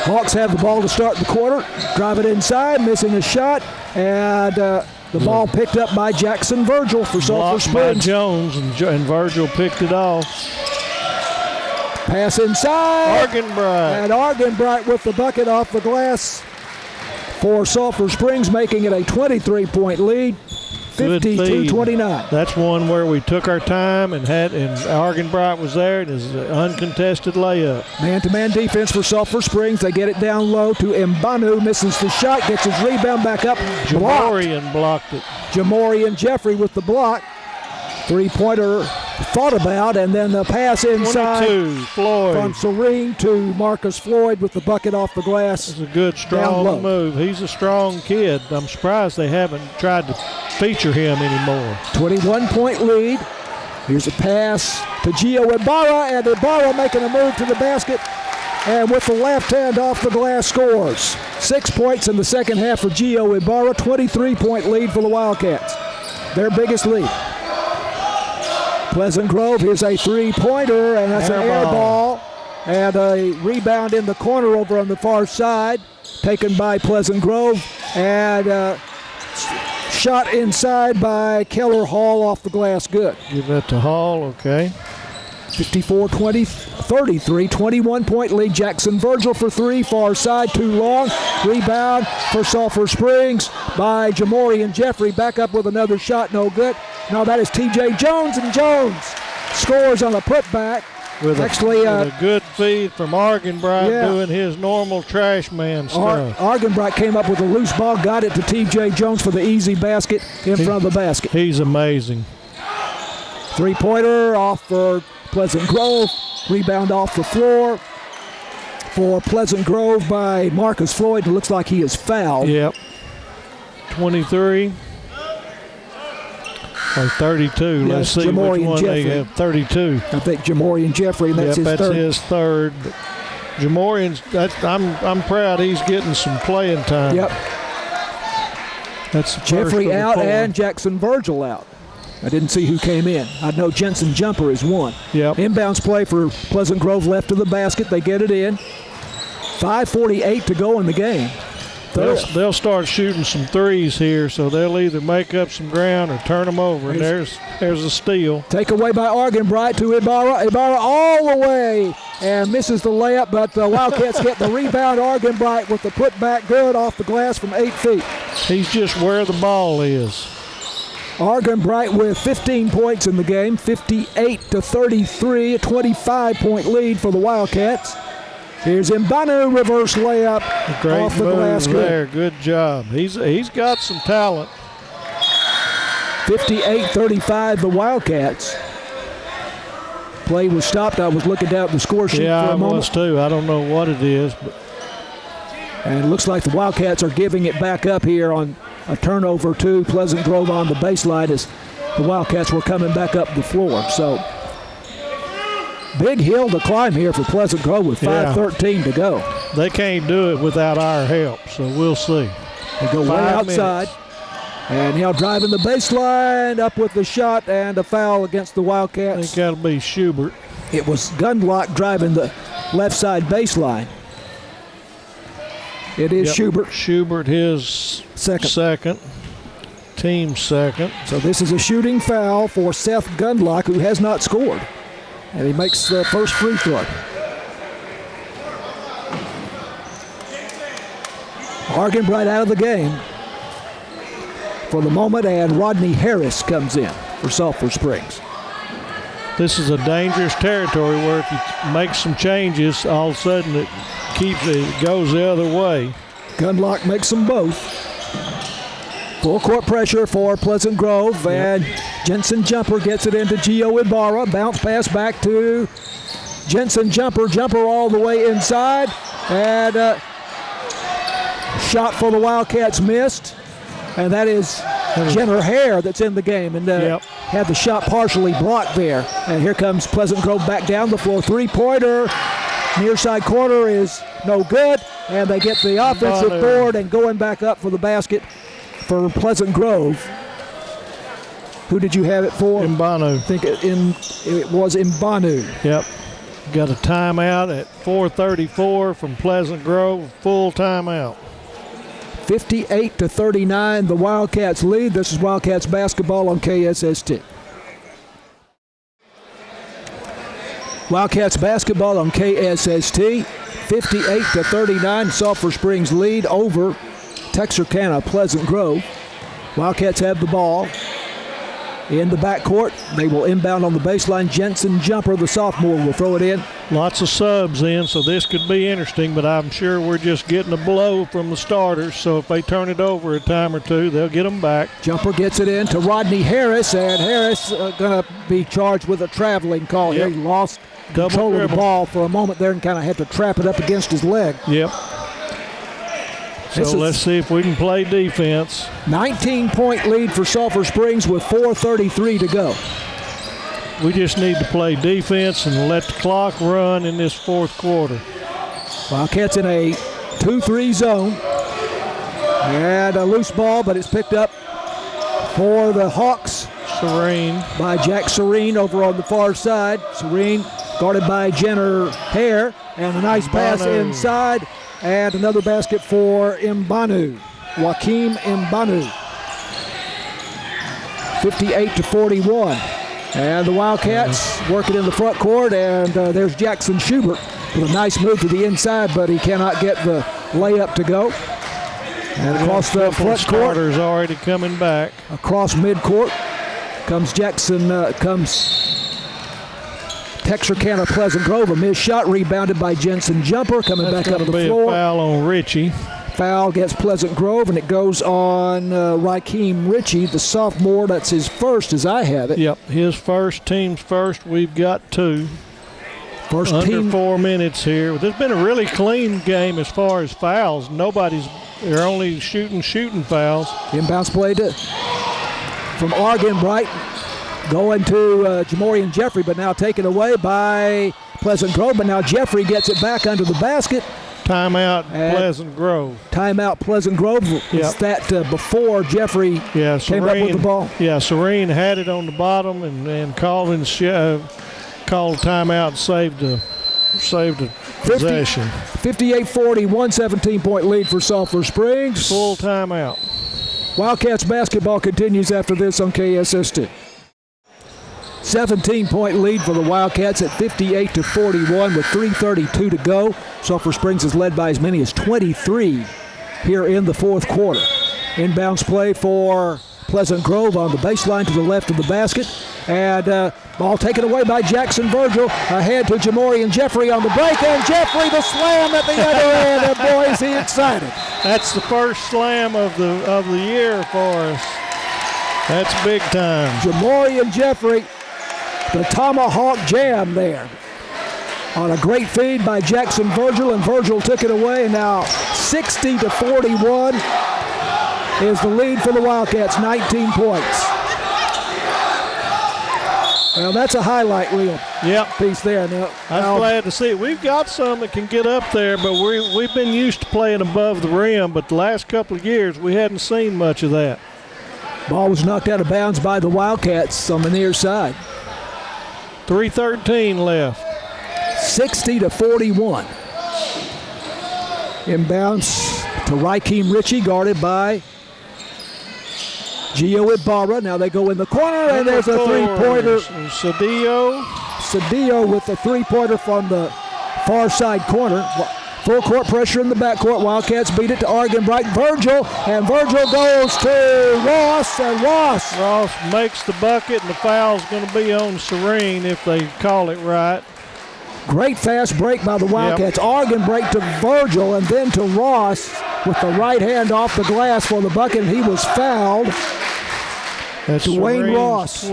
Hawks have the ball to start the quarter, drive it inside, missing a shot, and the ball picked up by Jackson Virgil for Sulphur Springs. By Jones, and Virgil picked it off. Pass inside. Argenbright. And Argenbright with the bucket off the glass for Sulphur Springs, making it a 23-point lead, 52-29. That's one where we took our time and Argenbright was there. It is an uncontested layup. Man-to-man defense for Sulphur Springs. They get it down low to Mbanu. Misses the shot, gets his rebound back up. Jamorian blocked it. Jamorian Jeffrey with the block. Three-pointer thought about, and then the pass inside 22, Floyd. from Serene to Marcus Floyd with the bucket off the glass. It's a good, strong move. He's a strong kid. I'm surprised they haven't tried to feature him anymore. 21-point lead. Here's a pass to Gio Ibarra, and Ibarra making a move to the basket, and with the left hand off the glass scores. 6 points in the second half for Gio Ibarra, 23-point lead for the Wildcats. Their biggest lead. Pleasant Grove, here's a three-pointer, and that's an air ball. And a rebound in the corner over on the far side, taken by Pleasant Grove. And shot inside by Keller Hall off the glass, good. Give that to Hall, okay. 54-20-33, 21-point lead. Jackson Virgil for three, far side, too long. Rebound for Sulphur Springs by Jamorian Jeffrey. Back up with another shot, no good. Now that is T.J. Jones, and Jones scores on a putback. With a good feed from Argenbright, doing his normal trash man stuff. Argenbright came up with a loose ball, got it to T.J. Jones for the easy basket in front of the basket. He's amazing. Three-pointer off for Pleasant Grove. Rebound off the floor for Pleasant Grove by Marcus Floyd. It looks like he is fouled. Yep. 23. Or 32. Let's see Jamorian which one Jeffrey. they have. 32. I think Jamorian Jeffrey, and that's his third. That's his third. Jamorian's, I'm proud he's getting some playing time. Yep. That's Jeffrey out and Jackson Virgil out. I didn't see who came in. I know Jensen Jumper is one. Yep. Inbounds play for Pleasant Grove, left of the basket. They get it in. 5:48 to go in the game. They'll start shooting some threes here, so they'll either make up some ground or turn them over. And there's a steal. Take away by Argenbright to Ibarra. Ibarra all the way and misses the layup, but the Wildcats get the rebound. Argenbright with the putback, good off the glass from 8 feet. He's just where the ball is. Argenbright with 15 points in the game, 58-33, a 25-point lead for the Wildcats. Here's Mbanu, reverse layup off the glass. There, good job. He's got some talent. 58-35, the Wildcats. Play was stopped. I was looking down at the score sheet for a moment. Yeah, I was too. I don't know what it is. And it looks like the Wildcats are giving it back up here on a turnover to Pleasant Grove on the baseline as the Wildcats were coming back up the floor. So big hill to climb here for Pleasant Grove with 5:13 to go. They can't do it without our help, so we'll see. They go way outside. And now driving the baseline, up with the shot, and a foul against the Wildcats. I think that'll be Schubert. It was Gundlach driving the left side baseline. It is Schubert. Schubert, his second. Team second. So this is a shooting foul for Seth Gundlach, who has not scored. And he makes the first free throw. Argenbright out of the game for the moment, and Rodney Harris comes in for Sulphur Springs. This is a dangerous territory where if you make some changes, all of a sudden it goes the other way. Gundlach makes them both. Full court pressure for Pleasant Grove, and Jensen Jumper gets it into Gio Ibarra. Bounce pass back to Jensen Jumper. Jumper all the way inside, and shot for the Wildcats missed, and that is Jenner Hare that's in the game, and had the shot partially blocked there. And here comes Pleasant Grove back down the floor. Three-pointer, near side corner is no good, and they get the offensive board and going back up for the basket for Pleasant Grove. Who did you have it for? Mbanu. I think it was Mbanu. Yep. Got a timeout at 4:34 from Pleasant Grove. Full timeout. 58-39, the Wildcats lead. This is Wildcats basketball on KSST. Wildcats basketball on KSST, 58-39. Sulphur Springs lead over Texarkana Pleasant Grove. Wildcats have the ball in the backcourt. They will inbound on the baseline. Jensen Jumper, the sophomore, will throw it in. Lots of subs in, so this could be interesting, but I'm sure we're just getting a blow from the starters, so if they turn it over a time or two, they'll get them back. Jumper gets it in to Rodney Harris, and Harris going to be charged with a traveling call here. He lost control of the ball for a moment there and kind of had to trap it up against his leg. Yep. So let's see if we can play defense. 19-point lead for Sulphur Springs with 4:33 to go. We just need to play defense and let the clock run in this fourth quarter. Wildcats in a 2-3 zone. And a loose ball, but it's picked up for the Hawks. Serene. By Jack Serene over on the far side. Serene guarded by Jenner Hare. And a nice pass inside. And another basket for Mbanu. Joaquim Mbanu. 58-41. And the Wildcats working in the front court, and there's Jackson Schubert with a nice move to the inside, but he cannot get the layup to go. And across the front court, starters already coming back. Across midcourt comes comes Texarkana Pleasant Grove. A missed shot rebounded by Jensen Jumper coming back up to the floor. A foul on Ritchie. Foul gets Pleasant Grove, and it goes on Rakeem Ritchie, the sophomore. That's his first, as I have it. Yep, his first, team's first. We've got two. First under team. 4 minutes here. There's been a really clean game as far as fouls. They're only shooting fouls. Inbounds play from Argenbright, going to Jamorian Jeffrey, but now taken away by Pleasant Grove. But now Jeffrey gets it back under the basket. Timeout, Pleasant Grove. Timeout, Pleasant Grove. Yep. Is that before Jeffrey came up with the ball? Yeah, Serene had it on the bottom and called timeout and saved the possession. 58-40, 17-point lead for Sulphur Springs. Full timeout. Wildcats basketball continues after this on KSST. 17-point lead for the Wildcats at 58-41 with 3:32 to go. Sulphur Springs is led by as many as 23 here in the fourth quarter. Inbounds play for Pleasant Grove on the baseline to the left of the basket. And ball taken away by Jackson Virgil. Ahead to Jamorian Jeffrey on the break. And Jeffrey the slam at the other end. And boy, is he excited. That's the first slam of the year for us. That's big time. Jamorian Jeffrey. The tomahawk jam there on a great feed by Jackson Virgil, and Virgil took it away. And now 60-41 is the lead for the Wildcats, 19 points. Well, that's a highlight reel piece there. Now, I'm glad to see it. We've got some that can get up there, but we've been used to playing above the rim, but the last couple of years we hadn't seen much of that. Ball was knocked out of bounds by the Wildcats on the near side. 3:13 left. 60-41. Inbounds to Rakeem Ritchie, guarded by Gio Ibarra. Now they go in the corner, and there's a three-pointer. Cedillo with the three-pointer from the far side corner. Full court pressure in the backcourt. Wildcats beat it to Argenbright. Virgil goes to Ross, and Ross makes the bucket, and the foul's going to be on Serene if they call it right. Great fast break by the Wildcats. Yep. Argenbright to Virgil, and then to Ross with the right hand off the glass for the bucket. He was fouled. That's Dwayne Ross.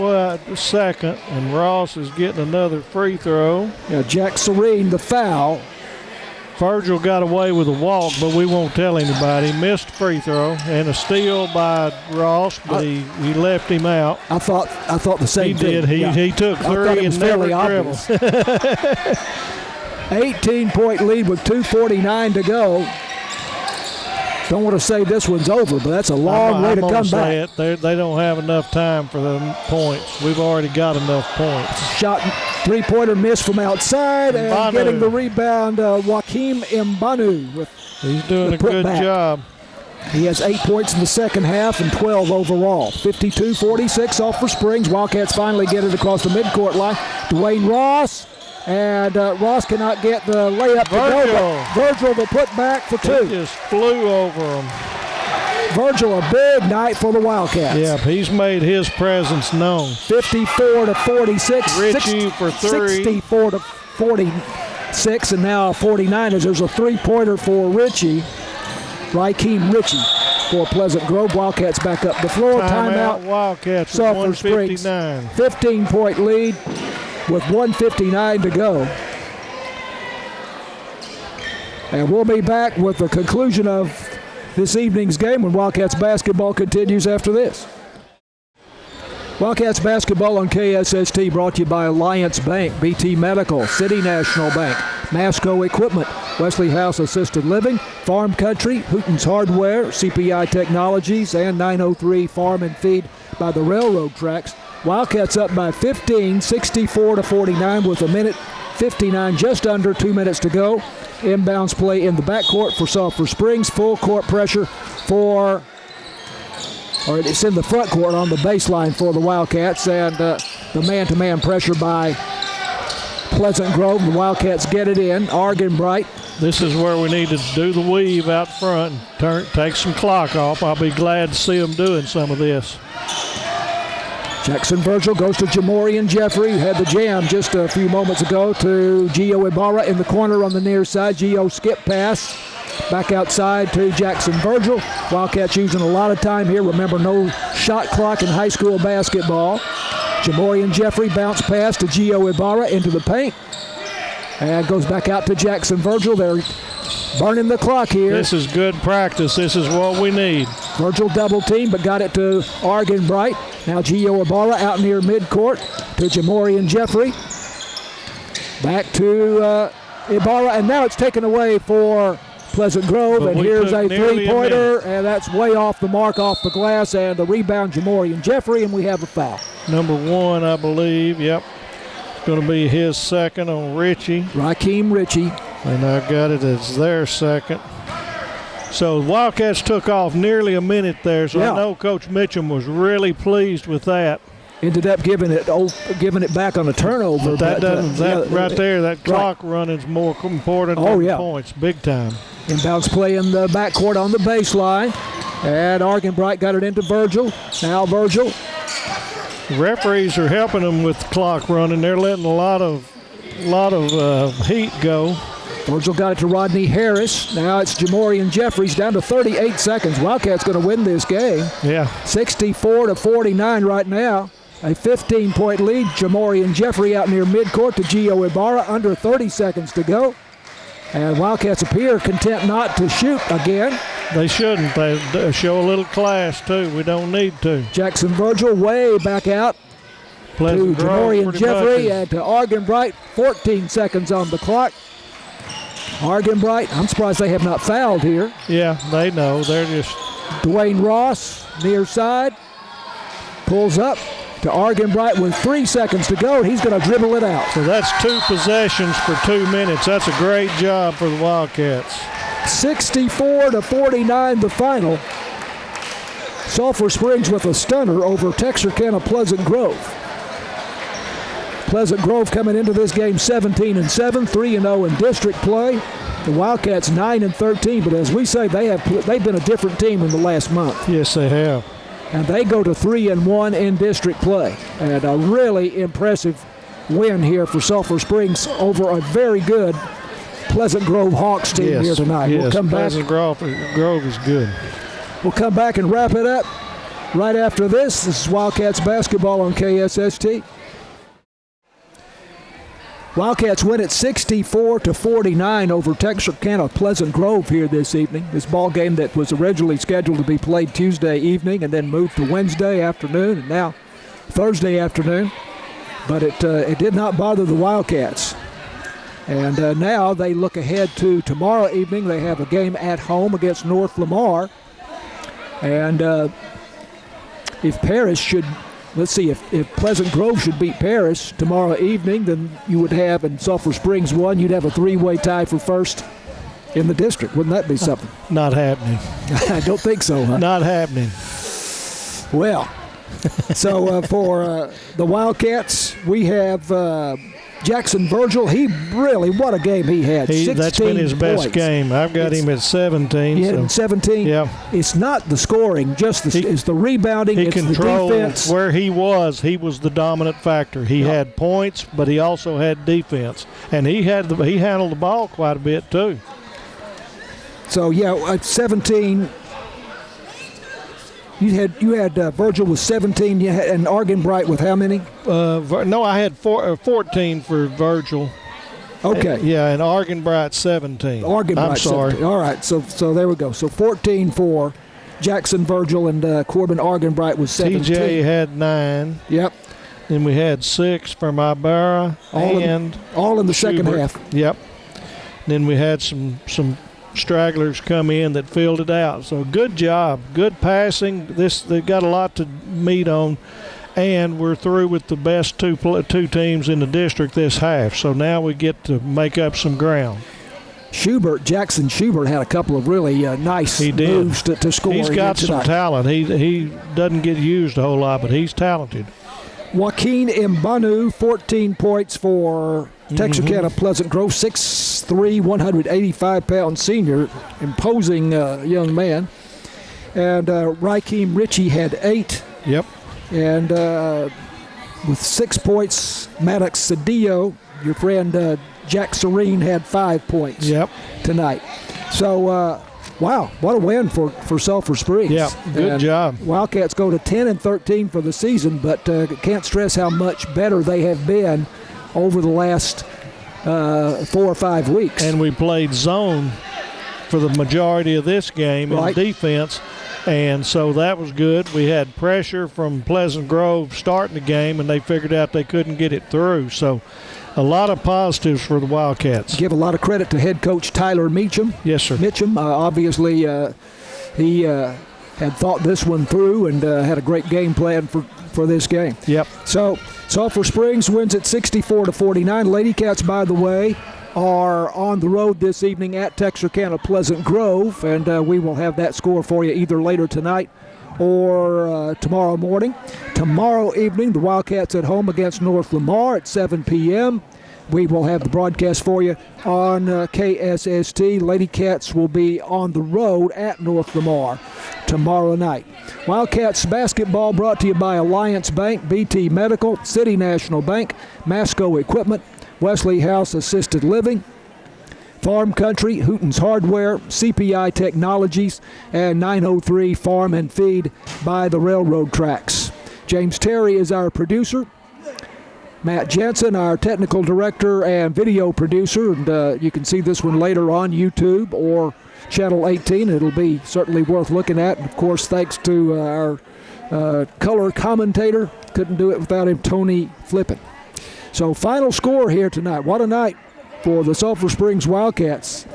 Second, and Ross is getting another free throw. Yeah, Jack Serene, the foul. Virgil got away with a walk, but we won't tell anybody. He missed a free throw and a steal by Ross, but he left him out. I thought the same thing. He did. He took three and never dribbled. 18-point lead with 2:49 to go. Don't want to say this one's over, but that's a long way to come back. They don't have enough time for the points. We've already got enough points. Shot three-pointer miss from outside, and getting the rebound, Joaquim Mbanu. He's doing a good job. He has 8 points in the second half and 12 overall. 52-46 off for Springs. Wildcats finally get it across the midcourt line. Dwayne Ross And Ross cannot get the layup to go. Virgil will put back for two. He just flew over him. Virgil, a big night for the Wildcats. Yeah, he's made his presence known. 54 to 46. Richie for three. 64 to 46, and now 49 as there's a three-pointer for Richie. Raheem Richie for Pleasant Grove. Wildcats back up the floor. Timeout. Wildcats with Sulphur Springs. 15-point lead with 1:59 to go. And we'll be back with the conclusion of this evening's game when Wildcats basketball continues after this. Wildcats basketball on KSST brought to you by Alliance Bank, BT Medical, City National Bank, Masco Equipment, Wesley House Assisted Living, Farm Country, Hooten's Hardware, CPI Technologies, and 903 Farm and Feed by the railroad tracks. Wildcats up by 15, 64 to 49 with a minute 59, just under 2 minutes to go. Inbounds play in the backcourt for Sulphur Springs. Full court pressure for, or it's in the front court on the baseline for the Wildcats, and the man-to-man pressure by Pleasant Grove. The Wildcats get it in. Argenbright. This is where we need to do the weave out front and take some clock off. I'll be glad to see them doing some of this. Jackson Virgil goes to Jamorian Jeffrey, who had the jam just a few moments ago, to Gio Ibarra in the corner on the near side. Gio skip pass back outside to Jackson Virgil. Wildcats using a lot of time here. Remember, no shot clock in high school basketball. Jamorian Jeffrey bounce pass to Gio Ibarra into the paint. And goes back out to Jackson Virgil. They're burning the clock here. This is good practice. This is what we need. Virgil double team, but got it to Argenbright. Now Gio Ibarra out near midcourt to Jamorian Jeffrey. Back to Ibarra, and now it's taken away for Pleasant Grove. But and here's a three-pointer, and that's way off the mark, off the glass, and a rebound Jamorian Jeffrey, and we have a foul. Number one, I believe. Yep. It's going to be his second on Richie. Raheem Richie. And I got it as their second. So the Wildcats took off nearly a minute there, so yeah. I know Coach Mitchum was really pleased with that. Ended up giving it back on a turnover. But right there, that clock running is more important than points, big time. Inbounds play in the backcourt on the baseline. And Argenbright got it into Virgil. Now Virgil. The referees are helping them with the clock running. They're letting a lot of heat go. Virgil got it to Rodney Harris. Now it's Jamorian Jeffries down to 38 seconds. Wildcats going to win this game. Yeah. 64 to 49 right now. A 15-point lead. Jamorian Jeffrey out near midcourt to Gio Ibarra. Under 30 seconds to go. And Wildcats appear content not to shoot again. They shouldn't. They show a little class, too. We don't need to. Jackson Virgil way back out to Jamorian Jeffrey and to Argenbright. 14 seconds on the clock. Argenbright, I'm surprised they have not fouled here. Yeah, they know. They're just... Dwayne Ross, near side, pulls up to Argenbright with 3 seconds to go. He's going to dribble it out. So that's 2 possessions for 2 minutes. That's a great job for the Wildcats. 64 to 49 the final. Sulphur Springs with a stunner over Texarkana Pleasant Grove. Pleasant Grove coming into this game 17-7, 3-0 in district play. The Wildcats 9-13, but as we say, they've been a different team in the last month. Yes, they have. And they go to 3-1 in district play. And a really impressive win here for Sulphur Springs over a very good Pleasant Grove Hawks team here tonight. Yes, we'll come Pleasant back. Grove is good. We'll come back and wrap it up right after this. This is Wildcats basketball on KSST. Wildcats win at 64 to 49 over Texarkana Pleasant Grove here this evening. This ball game that was originally scheduled to be played Tuesday evening and then moved to Wednesday afternoon and now Thursday afternoon. But it did not bother the Wildcats. And now they look ahead to tomorrow evening. They have a game at home against North Lamar. And if Paris should... Let's see, if Pleasant Grove should beat Paris tomorrow evening, then you would have, and Sulphur Springs won, you'd have a 3-way tie for first in the district. Wouldn't that be something? Not happening. I don't think so, huh? Not happening. Well, so for the Wildcats, we have Jackson Virgil, what a game he had. 16 that's been his points. best game. I've got him at 17. He had 17? Yeah. It's not the scoring, just it's the rebounding, it's the defense. Where he was the dominant factor. He had points, but he also had defense. And he handled the ball quite a bit too. So, at 17, you had Virgil with 17, and Argenbright with how many? No, I had 14 for Virgil. Okay. And Argenbright 17. I'm sorry. 17. All right, so there we go. So 14 for Jackson Virgil, and Corbin Argenbright was 17. TJ had 9. Yep. Then we had 6 from Ibarra all in the second Schubert. half. Yep. Then we had some stragglers come in that filled it out. So good job, good passing. They've got a lot to meet on, and we're through with the best two teams in the district this half. So now we get to make up some ground. Jackson Schubert had a couple of really nice moves to score. He's got some talent. He doesn't get used a whole lot, but he's talented. Joaquin Mbanu, 14 points for Texarkana Pleasant Grove, 6'3", 185-pound senior, imposing young man. And Raheem Ritchie had 8. Yep. And with 6 points, Maddox Cedillo, your friend Jack Serene, had 5 points tonight. So, wow, what a win for Sulphur Springs. Yeah, good job. Wildcats go to 10-13 for the season, but can't stress how much better they have been over the last 4 or 5 weeks. And we played zone for the majority of this game in defense, and so that was good. We had pressure from Pleasant Grove starting the game, and they figured out they couldn't get it through. So a lot of positives for the Wildcats. Give a lot of credit to head coach Tyler Meacham. Yes, sir. Mitchum, obviously, he had thought this one through and had a great game plan for this game. Yep. So Sulphur Springs wins it 64-49. Lady Cats, by the way, are on the road this evening at Texarkana Pleasant Grove, and we will have that score for you either later tonight or tomorrow morning. Tomorrow evening, the Wildcats at home against North Lamar at 7 p.m. We will have the broadcast for you on KSST. Lady Cats will be on the road at North Lamar tomorrow night. Wildcats basketball brought to you by Alliance Bank, BT Medical, City National Bank, Masco Equipment, Wesley House Assisted Living, Farm Country, Hooten's Hardware, CPI Technologies, and 903 Farm and Feed by the railroad tracks. James Terry is our producer. Matt Jensen, our technical director and video producer, and you can see this one later on YouTube or Channel 18. It'll be certainly worth looking at. And of course, thanks to our color commentator. Couldn't do it without him, Tony Flippin. So final score here tonight. What a night for the Sulphur Springs Wildcats.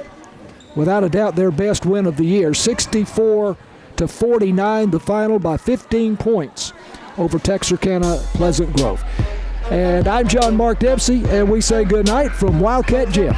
Without a doubt, their best win of the year. 64-49, the final by 15 points over Texarkana Pleasant Grove. And I'm John Mark Dempsey, and we say good night from Wildcat Gym.